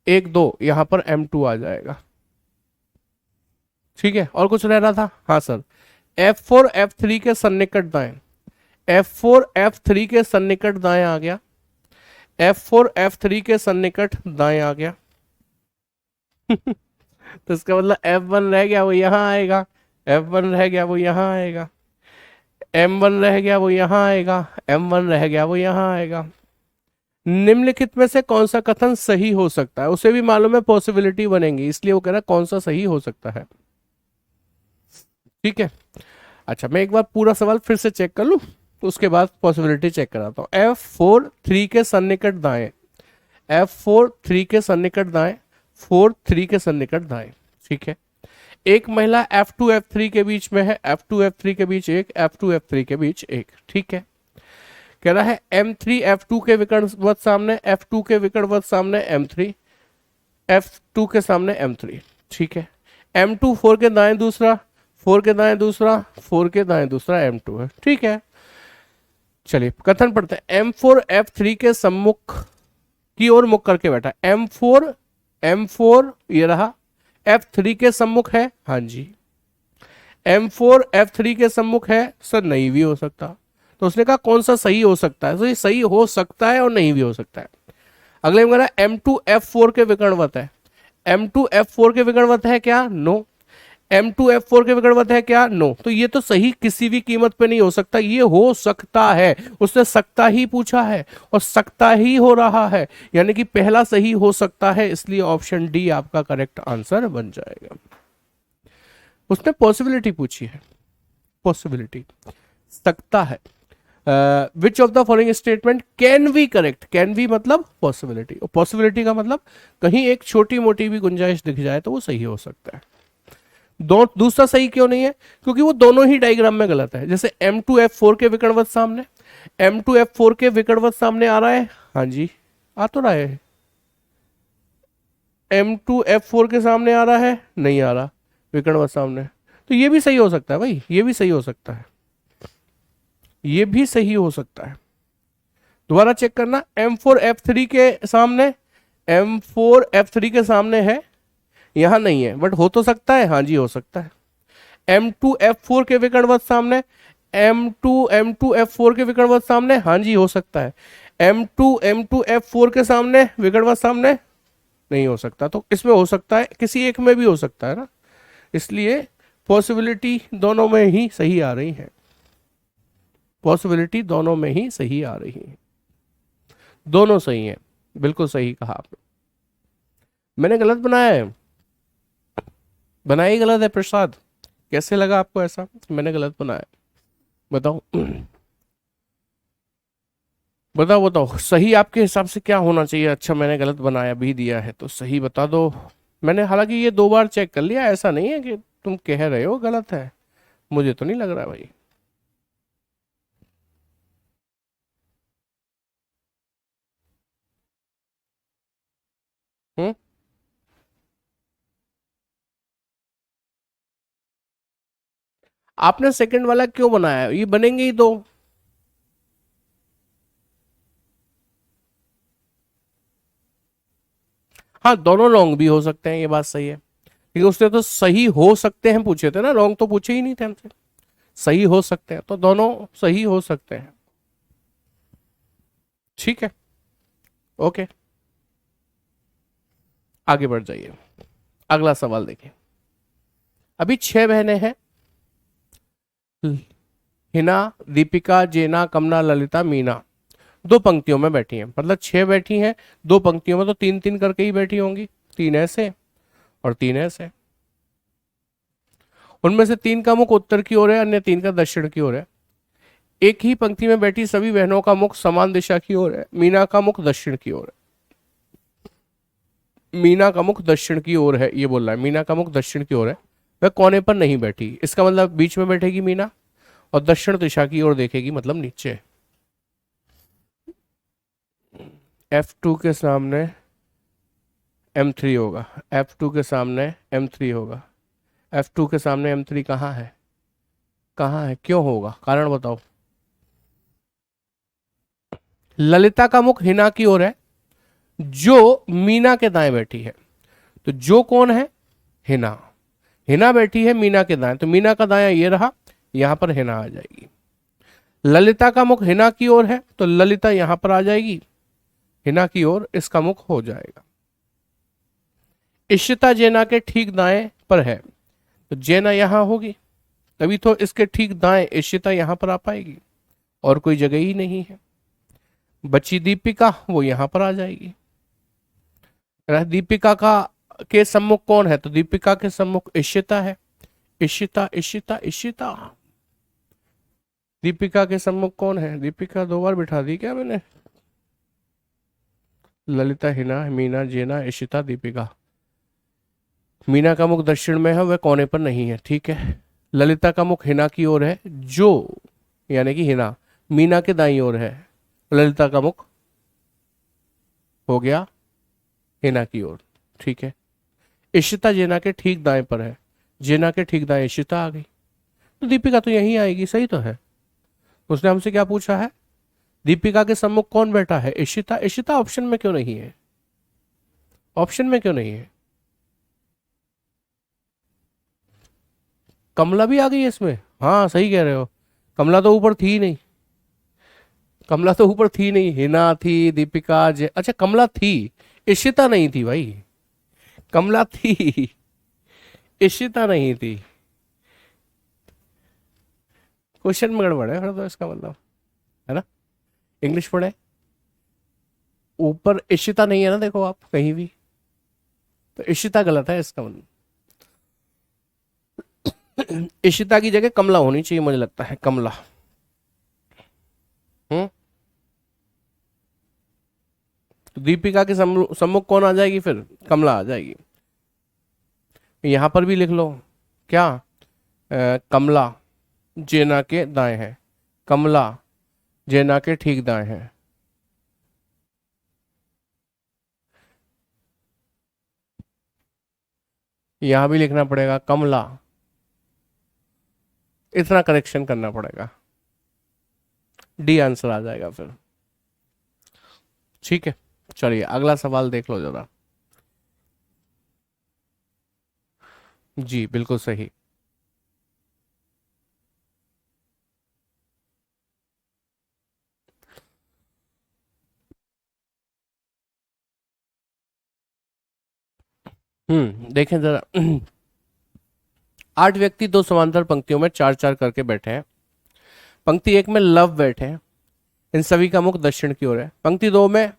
1 2 यहां पर M2 आ जाएगा, ठीक है। और कुछ रह रहा था, हाँ सर, F4 F3 के सन्निकट दाएं, F4 F3 के सन्निकट दाएं आ गया, F4 F3 के सन्निकट दाएं आ गया तो इसका मतलब F1 रह गया वो यहां आएगा, F1 रह गया वो यहां आएगा, M1 रह गया वो यहाँ आएगा, M1 रह गया वो यहाँ आएगा। निम्नलिखित में से कौन सा कथन सही हो सकता है, उसे भी मालूम है पॉसिबिलिटी बनेंगी, इसलिए वो कह रहा है कौन सा सही हो सकता है। ठीक है, अच्छा मैं एक बार पूरा सवाल फिर से चेक कर लूं, तो उसके बाद पॉसिबिलिटी चेक कराता हूं। F4 3 के सन्निकट दाएं, F4 3 के सन्निकट दाएं, 4 3 के सन्निकट दाएं। ठीक है, एक महिला F2 F3 के बीच में है, F2 F3 के बीच एक, F2 F3 के बीच एक। ठीक है, कह रहा है M3 F2 के विकर्णवत सामने, F2 के विकर्णवत सामने M3, F2 के सामने M3। ठीक है, M2 4 के दाएं दूसरा, 4 के दाएं दूसरा, 4 के दाएं दूसरा M2 है। ठीक है, चलिए कथन पढ़ते हैं। M4 F3 के सम्मुख की ओर मुख करके बैठा, M4 ये रहा, F3 के सम्मुख है, हाँ जी। M4 F3 के सम्मुख है, सर नहीं भी हो सकता। तो उसने कहा कौन सा सही हो सकता है, तो ये सही हो सकता है और नहीं भी हो सकता है। अगले में कह रहा है M2 F4 के विकर्णवत है, M2 F4 के विकर्णवत है क्या, नो। M2 F4 के विकर्णवत है क्या, नो। तो ये तो सही किसी भी कीमत पे नहीं हो सकता, ये हो सकता है, उसने सकता ही पूछा है और सकता ही हो रहा है, यानी कि पहला सही हो सकता है, इसलिए ऑप्शन डी आपका करेक्ट आंसर बन जाएगा। उसने पॉसिबिलिटी पूछी है, पॉसिबिलिटी सकता है। Which of the following statement can be correct, can be मतलब पॉसिबिलिटी, और पॉसिबिलिटी का मतलब कहीं एक छोटी मोटी भी गुंजाइश दिख जाए तो वो सही हो सकता है। दूसरा सही क्यों नहीं है, क्योंकि वो दोनों ही डायग्राम में गलत है। जैसे M2 F4 के विकर्णवत सामने, M2 F4 के विकर्णवत सामने आ रहा है, हाँ जी आ तो रहा है। M2 F4 के सामने आ रहा है, नहीं आ रहा विकर्णवत सामने, तो ये भी सही हो सकता है भाई, ये भी सही हो सकता है, ये भी सही हो सकता है। दोबारा चेक करना, M4 F3 के सामने, M4 F3 के सामने है, यहां नहीं है, बट हो तो सकता है, हाँ जी हो सकता है। M2 F4 के विकर्णवत सामने, M2 F4 के विकर्णवत सामने, हाँ जी हो सकता है। M2 F4 के सामने विकर्णवत सामने नहीं हो सकता, तो इसमें हो सकता है, किसी एक में भी हो सकता है ना, इसलिए पॉसिबिलिटी दोनों में ही सही आ रही है, पॉसिबिलिटी दोनों में ही सही आ रही है, दोनों सही है। बिल्कुल सही कहा आपने। मैंने गलत बनाया है, बनाया ही गलत है प्रसाद, कैसे लगा आपको ऐसा, मैंने गलत बनाया, बताओ बताओ बताओ, सही आपके हिसाब से क्या होना चाहिए। अच्छा मैंने गलत बनाया भी दिया है तो सही बता दो। मैंने हालांकि ये 2 बार चेक कर लिया, ऐसा नहीं है कि तुम कह रहे हो गलत है, मुझे तो नहीं लग रहा भाई। हम्म, आपने सेकंड वाला क्यों बनाया, ये बनेंगे ही दो। हाँ दोनों रॉन्ग भी हो सकते हैं, ये बात सही है, लेकिन उसने तो सही हो सकते हैं पूछे थे ना, रॉन्ग तो पूछे ही नहीं थे हमसे, सही हो सकते हैं, तो दोनों सही हो सकते हैं। ठीक है, ओके आगे बढ़ जाइए, अगला सवाल देखिए। अभी 6 बहनें हैं, हिना, दीपिका, जेना, कमला, ललिता, मीना, 2 पंक्तियों में बैठी हैं, मतलब 6 बैठी हैं, 2 पंक्तियों में तो 3 3 करके ही बैठी होंगी, 3 ऐसे और 3 ऐसे। उनमें से 3 का मुख उत्तर की ओर है, अन्य 3 का दक्षिण की ओर है। एक ही पंक्ति में बैठी सभी बहनों का मुख समान दिशा की ओर है, मीना का मुख दक्षिण की ओर है, मीना का मुख दक्षिण की ओर है, ये बोल रहा है मीना का मुख दक्षिण की ओर है, वह कोने पर नहीं बैठी, इसका मतलब बीच में बैठेगी मीना और दक्षिण दिशा की ओर देखेगी, मतलब नीचे। F2 के सामने M3 होगा, F2 के सामने M3 होगा, F2 के सामने M3 कहाँ है, कहाँ है, क्यों होगा, कारण बताओ। ललिता का मुख हिना की ओर है, जो मीना के दाएं बैठी है, तो जो कौन है, हिना, हिना बैठी है मीना के दाएं, तो मीना का दाया ये रहा, यहां पर हिना आ जाएगी। ललिता का मुख हिना की ओर है, तो ललिता यहां पर आ जाएगी, हिना की ओर इसका मुख हो जाएगा। इशिता जेना के ठीक दाएं पर है, तो जेना यहां होगी, तभी तो इसके ठीक दाएं इशिता यहां पर आ पाएगी, और कोई जगह ही नहीं है। बची दीपिका, वो यहां पर आ जाएगी। दीपिका का के सम्मुख कौन है, तो दीपिका के सम्मुख इशिता है। इशिता इशिता इशिता, दीपिका के सम्मुख कौन है, दीपिका दो बार बिठा दी क्या मैंने, ललिता, हिना, मीना, जेना, इशिता, दीपिका। मीना का मुख दक्षिण में है, वह कोने पर नहीं है, ठीक है। ललिता का मुख हिना की ओर है, जो यानी कि हिना मीना के दाईं ओर है। ललिता का मुख हो गया हिना की ओर, ठीक है। इशिता जेना के ठीक दाएं पर है, जेना के ठीक दाएं इशिता आ गई, तो दीपिका तो यहीं आएगी, सही तो है। उसने हमसे क्या पूछा है, दीपिका के सम्मुख कौन बैठा है, इशिता। इशिता ऑप्शन में क्यों नहीं है, ऑप्शन में क्यों नहीं है, कमला भी आ गई है इसमें, हाँ सही कह रहे हो, कमला तो ऊपर थी नहीं, कमला तो ऊपर थी नहीं, हिना थी, दीपिका अच्छा कमला थी, इशिता नहीं थी भाई, कमला थी, इशिता नहीं थी। क्वेश्चन में गड़बड़ है तो इसका मतलब, है ना, इंग्लिश पढ़े, ऊपर इशिता नहीं है ना, देखो आप कहीं भी, तो इशिता गलत है इसका मतलब। इशिता की जगह कमला होनी चाहिए, मुझे लगता है कमला। तो दीपिका के सम्मुख कौन आ जाएगी, फिर कमला आ जाएगी। यहां पर भी लिख लो क्या, कमला जेना के दाएं है, कमला जेना के ठीक दाएं है। यहां भी लिखना पड़ेगा कमला, इतना करेक्शन करना पड़ेगा, डी आंसर आ जाएगा फिर, ठीक है। चलिए अगला सवाल देख लो जरा। जी बिल्कुल सही। देखें जरा। 8 व्यक्ति दो समांतर पंक्तियों में चार चार करके बैठे हैं। पंक्ति एक में लव बैठे हैं, इन सभी का मुख दक्षिण की ओर है। पंक्ति दो में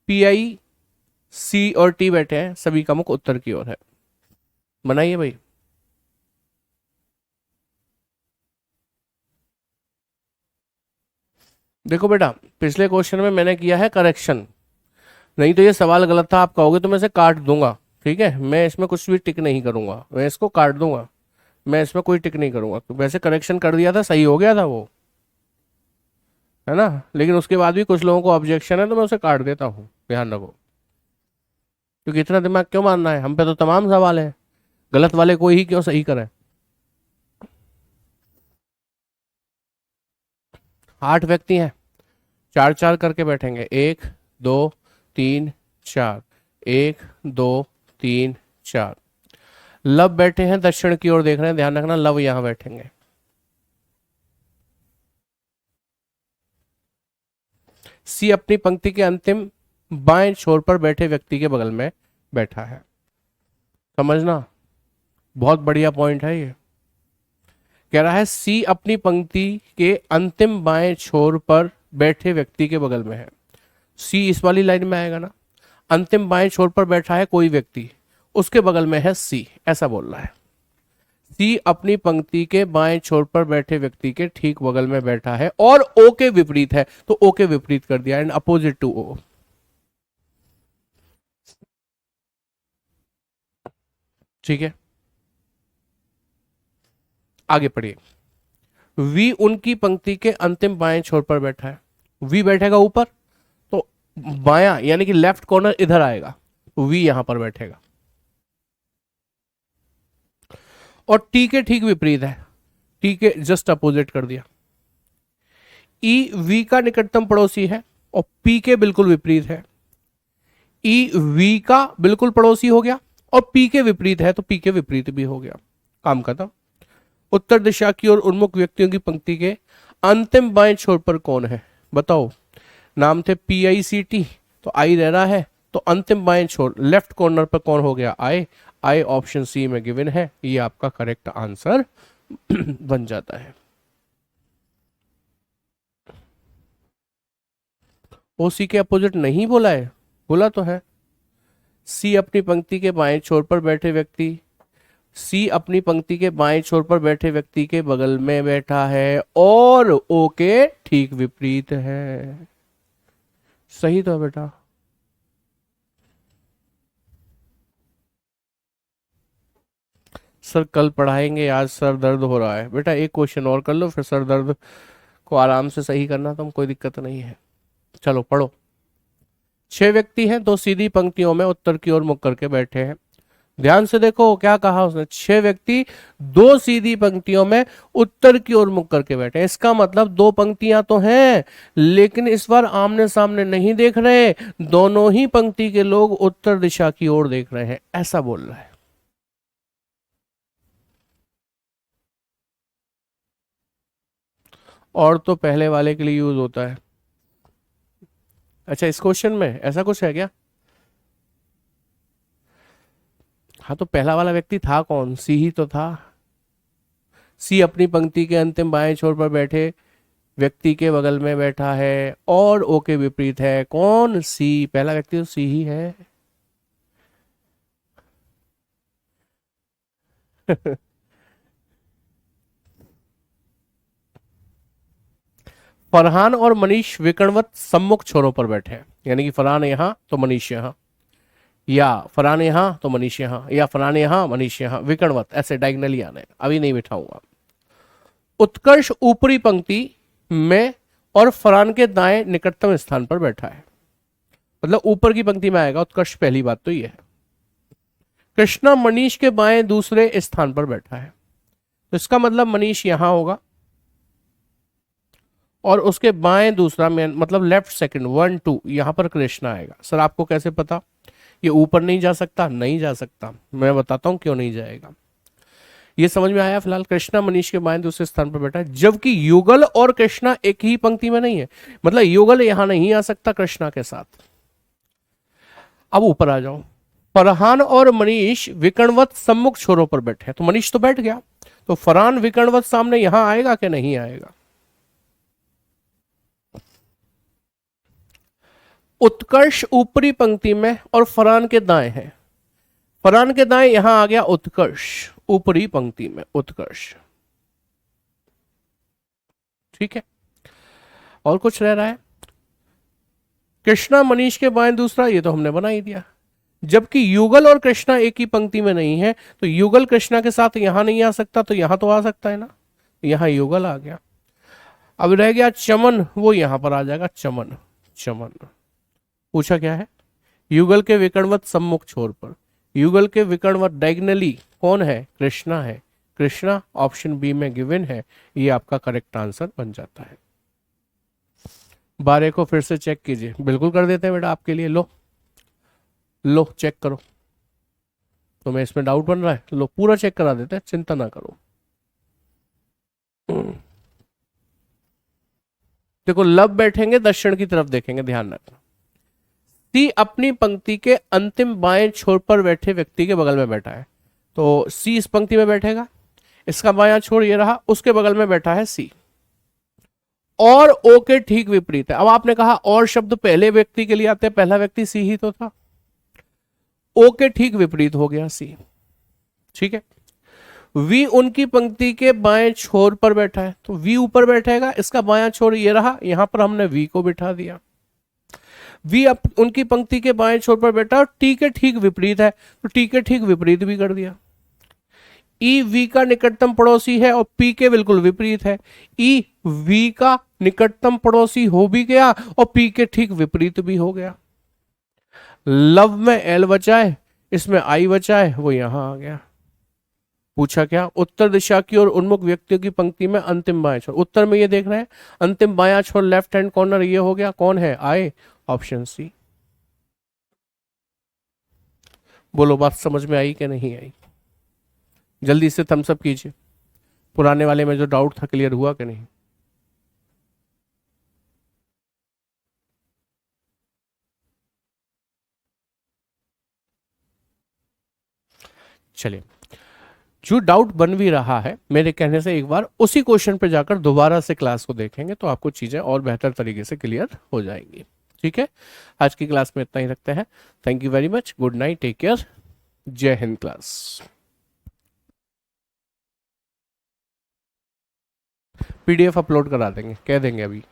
पी आई सी और टी बैठे हैं, सभी का मुख उत्तर की ओर है। बनाइए भाई। देखो बेटा, पिछले क्वेश्चन में मैंने किया है करेक्शन, नहीं तो ये सवाल गलत था आप कहोगे तो मैं इसे काट दूंगा, ठीक है। मैं इसमें कुछ भी टिक नहीं करूंगा, मैं इसको काट दूंगा, मैं इसमें कोई टिक नहीं करूंगा। तो वैसे करेक्शन कर दिया था, सही हो गया था वो, है ना, लेकिन उसके बाद भी कुछ लोगों को ऑब्जेक्शन है तो मैं उसे काट देता हूँ, ध्यान रखो। क्योंकि इतना दिमाग क्यों मारना है, हम पे तो तमाम सवाल है, गलत वाले कोई ही क्यों सही करे। 8 व्यक्ति हैं, चार चार करके बैठेंगे, 1 2 3 4, 1 2 3 4। लव बैठे हैं दक्षिण की ओर देख रहे हैं, ध्यान रखना लव यहां बैठेंगे। सी अपनी पंक्ति के अंतिम बाएं छोर पर बैठे व्यक्ति के बगल में बैठा है। समझना, बहुत बढ़िया पॉइंट है ये। कह रहा है सी अपनी पंक्ति के अंतिम बाएं छोर पर बैठे व्यक्ति के बगल में है। सी इस वाली लाइन में आएगा ना, अंतिम बाएं छोर पर बैठा है कोई व्यक्ति, उसके बगल में है सी, ऐसा बोल रहा है। सी अपनी पंक्ति के बाएं छोर पर बैठे व्यक्ति के ठीक बगल में बैठा है और ओ के विपरीत है, तो ओ के विपरीत कर दिया, एंड अपोजिट टू ओ। ठीक है, आगे पढ़िए। वी उनकी पंक्ति के अंतिम बाएं छोर पर बैठा है। वी बैठेगा ऊपर, तो बायां यानी कि लेफ्ट कॉर्नर इधर आएगा, तो वी यहां पर बैठेगा। और टी के ठीक विपरीत है, टी के जस्ट अपोजिट कर दिया। ई वी का निकटतम पड़ोसी है और पी के बिल्कुल विपरीत है। ई वी का बिल्कुल पड़ोसी हो गया और पी के विपरीत है, तो पी के विपरीत भी हो गया, काम खत्म। उत्तर दिशा की ओर उन्मुख व्यक्तियों की पंक्ति के अंतिम बाएं छोर पर कौन है, बताओ। नाम थे पी आई सी टी, तो आई रह रहा है, तो अंतिम बाएं छोर लेफ्ट कॉर्नर पर कौन हो गया, आई। आई ऑप्शन सी में गिवन है, ये आपका करेक्ट आंसर बन जाता है। ओ सी के अपोजिट नहीं बोला है, बोला तो है। सी अपनी पंक्ति के बाएं छोर पर बैठे व्यक्ति, सी अपनी पंक्ति के बाएं छोर पर बैठे व्यक्ति के बगल में बैठा है और ओ के ठीक विपरीत है। सही तो है बेटा। सर कल पढ़ाएंगे, आज सर दर्द हो रहा है। बेटा एक क्वेश्चन और कर लो, फिर सर दर्द को आराम से सही करना, तो कोई दिक्कत नहीं है। चलो पढ़ो। 6 व्यक्ति हैं, 2 सीधी पंक्तियों में उत्तर की ओर मुख करके बैठे हैं। ध्यान से देखो क्या कहा उसने, 6 व्यक्ति 2 सीधी पंक्तियों में उत्तर की ओर मुख करके बैठे हैं। इसका मतलब 2 पंक्तियां तो हैं, लेकिन इस बार आमने सामने नहीं देख रहे, दोनों ही पंक्ति के लोग उत्तर दिशा की ओर देख रहे हैं, ऐसा बोल रहा है। और तो पहले वाले के लिए यूज होता है। अच्छा इस क्वेश्चन में ऐसा कुछ है क्या? हाँ तो पहला वाला व्यक्ति था कौन? सी ही तो था। सी अपनी पंक्ति के अंतिम बाएं छोर पर बैठे व्यक्ति के बगल में बैठा है और ओ के विपरीत है। कौन? सी। पहला व्यक्ति तो सी ही है। फरहान और मनीष विकर्णवत सम्मुख छोरों पर बैठे हैं, यानी कि फरहान यहां तो मनीष यहां, या फरहान यहां तो मनीष यहां, या फरहान यहां मनीष यहां, विकर्णवत ऐसे डायगनली आने। अभी नहीं बिठाऊंगा। उत्कर्ष ऊपरी पंक्ति में और फरहान के दाएं निकटतम स्थान पर बैठा है, मतलब ऊपर की पंक्ति में आएगा उत्कर्ष, पहली बात तो ये है। कृष्णा मनीष के बाएं दूसरे स्थान पर बैठा है, तो इसका मतलब मनीष यहां होगा और उसके बाएं दूसरा में, मतलब लेफ्ट सेकंड 1 2 यहां पर कृष्णा आएगा। सर आपको कैसे पता? ये ऊपर नहीं जा सकता? नहीं जा सकता, मैं बताता हूं क्यों नहीं जाएगा। ये समझ में आया? फिलहाल कृष्णा मनीष के बाएं दूसरे स्थान पर बैठा है, जबकि युगल और कृष्णा एक ही पंक्ति में नहीं है, मतलब युगल यहां नहीं आ सकता कृष्णा के साथ। अब ऊपर आ जाओ। फरहान और मनीष विकर्णवत सम्मुख छोरों पर बैठे हैं, तो मनीष तो बैठ गया, तो फरहान विकर्णवत सामने यहां आएगा कि नहीं आएगा? उत्कर्ष ऊपरी पंक्ति में और फरहान के दाएं है, फरहान के दाएं यहां आ गया उत्कर्ष, ऊपरी पंक्ति में उत्कर्ष। ठीक है, और कुछ रह रहा है? कृष्णा मनीष के बाएं दूसरा, ये तो हमने बना ही दिया। जबकि युगल और कृष्णा एक ही पंक्ति में नहीं है, तो युगल कृष्णा के साथ यहां नहीं आ सकता, तो यहां तो आ सकता है ना, यहां युगल आ गया। अब रह गया चमन, वो यहां पर आ जाएगा चमन। चमन पूछा क्या है? युगल के विकर्णवत सम्मुख छोर पर, युगल के विकर्णवत डायगनली कौन है? कृष्णा है। कृष्णा ऑप्शन बी में गिवन है, ये आपका करेक्ट आंसर बन जाता है। 12 को फिर से चेक कीजिए, बिल्कुल कर देते हैं बेटा आपके लिए। लो लो चेक करो, तो मैं इसमें डाउट बन रहा है, लो पूरा चेक करा देते हैं, चिंता ना करो। देखो लब बैठेंगे दक्षिण की तरफ देखेंगे, ध्यान रखना। सी अपनी पंक्ति के अंतिम बाएं छोर पर बैठे व्यक्ति के बगल में बैठा है, तो सी इस पंक्ति में बैठेगा, इसका बायां छोर ये रहा, उसके बगल में बैठा है सी, और ओ के ठीक विपरीत है। अब आपने कहा और शब्द पहले व्यक्ति के लिए आते हैं, पहला व्यक्ति सी ही तो था, ओ के ठीक विपरीत हो गया सी। ठीक है, वी उनकी पंक्ति के बाएं छोर पर बैठा है, तो वी ऊपर बैठेगा, इसका बायां छोर ये रहा, यहां पर हमने वी को बिठा दिया। वी उनकी पंक्ति के बाएं छोर पर बैठा और टी के ठीक विपरीत है, तो टी के ठीक विपरीत भी कर दिया। ई वी का निकटतम पड़ोसी है और पी के बिल्कुल विपरीत है, ई वी का निकटतम पड़ोसी हो भी गया और पी के ठीक विपरीत भी हो गया। लव में एल बचा है, इसमें आई बचा है, वो यहां आ गया। पूछा क्या? उत्तर दिशा की ओर उन्मुख व्यक्तियों की पंक्ति में अंतिम बाएं छोर, उत्तर में ये देख रहे हैं अंतिम बायां छोर लेफ्ट हैंड कॉर्नर, ये हो गया, कौन है? आई, ऑप्शन सी। बोलो बात समझ में आई कि नहीं आई? जल्दी से थम्स अप कीजिए, पुराने वाले में जो डाउट था क्लियर हुआ कि नहीं? चलिए, जो डाउट बन भी रहा है मेरे कहने से एक बार उसी क्वेश्चन पे जाकर दोबारा से क्लास को देखेंगे तो आपको चीजें और बेहतर तरीके से क्लियर हो जाएंगी। ठीक है, आज की क्लास में इतना ही रखते हैं। Thank you very much, good night, take care, जय हिंद क्लास। पीडीएफ अपलोड करा देंगे, कह देंगे अभी।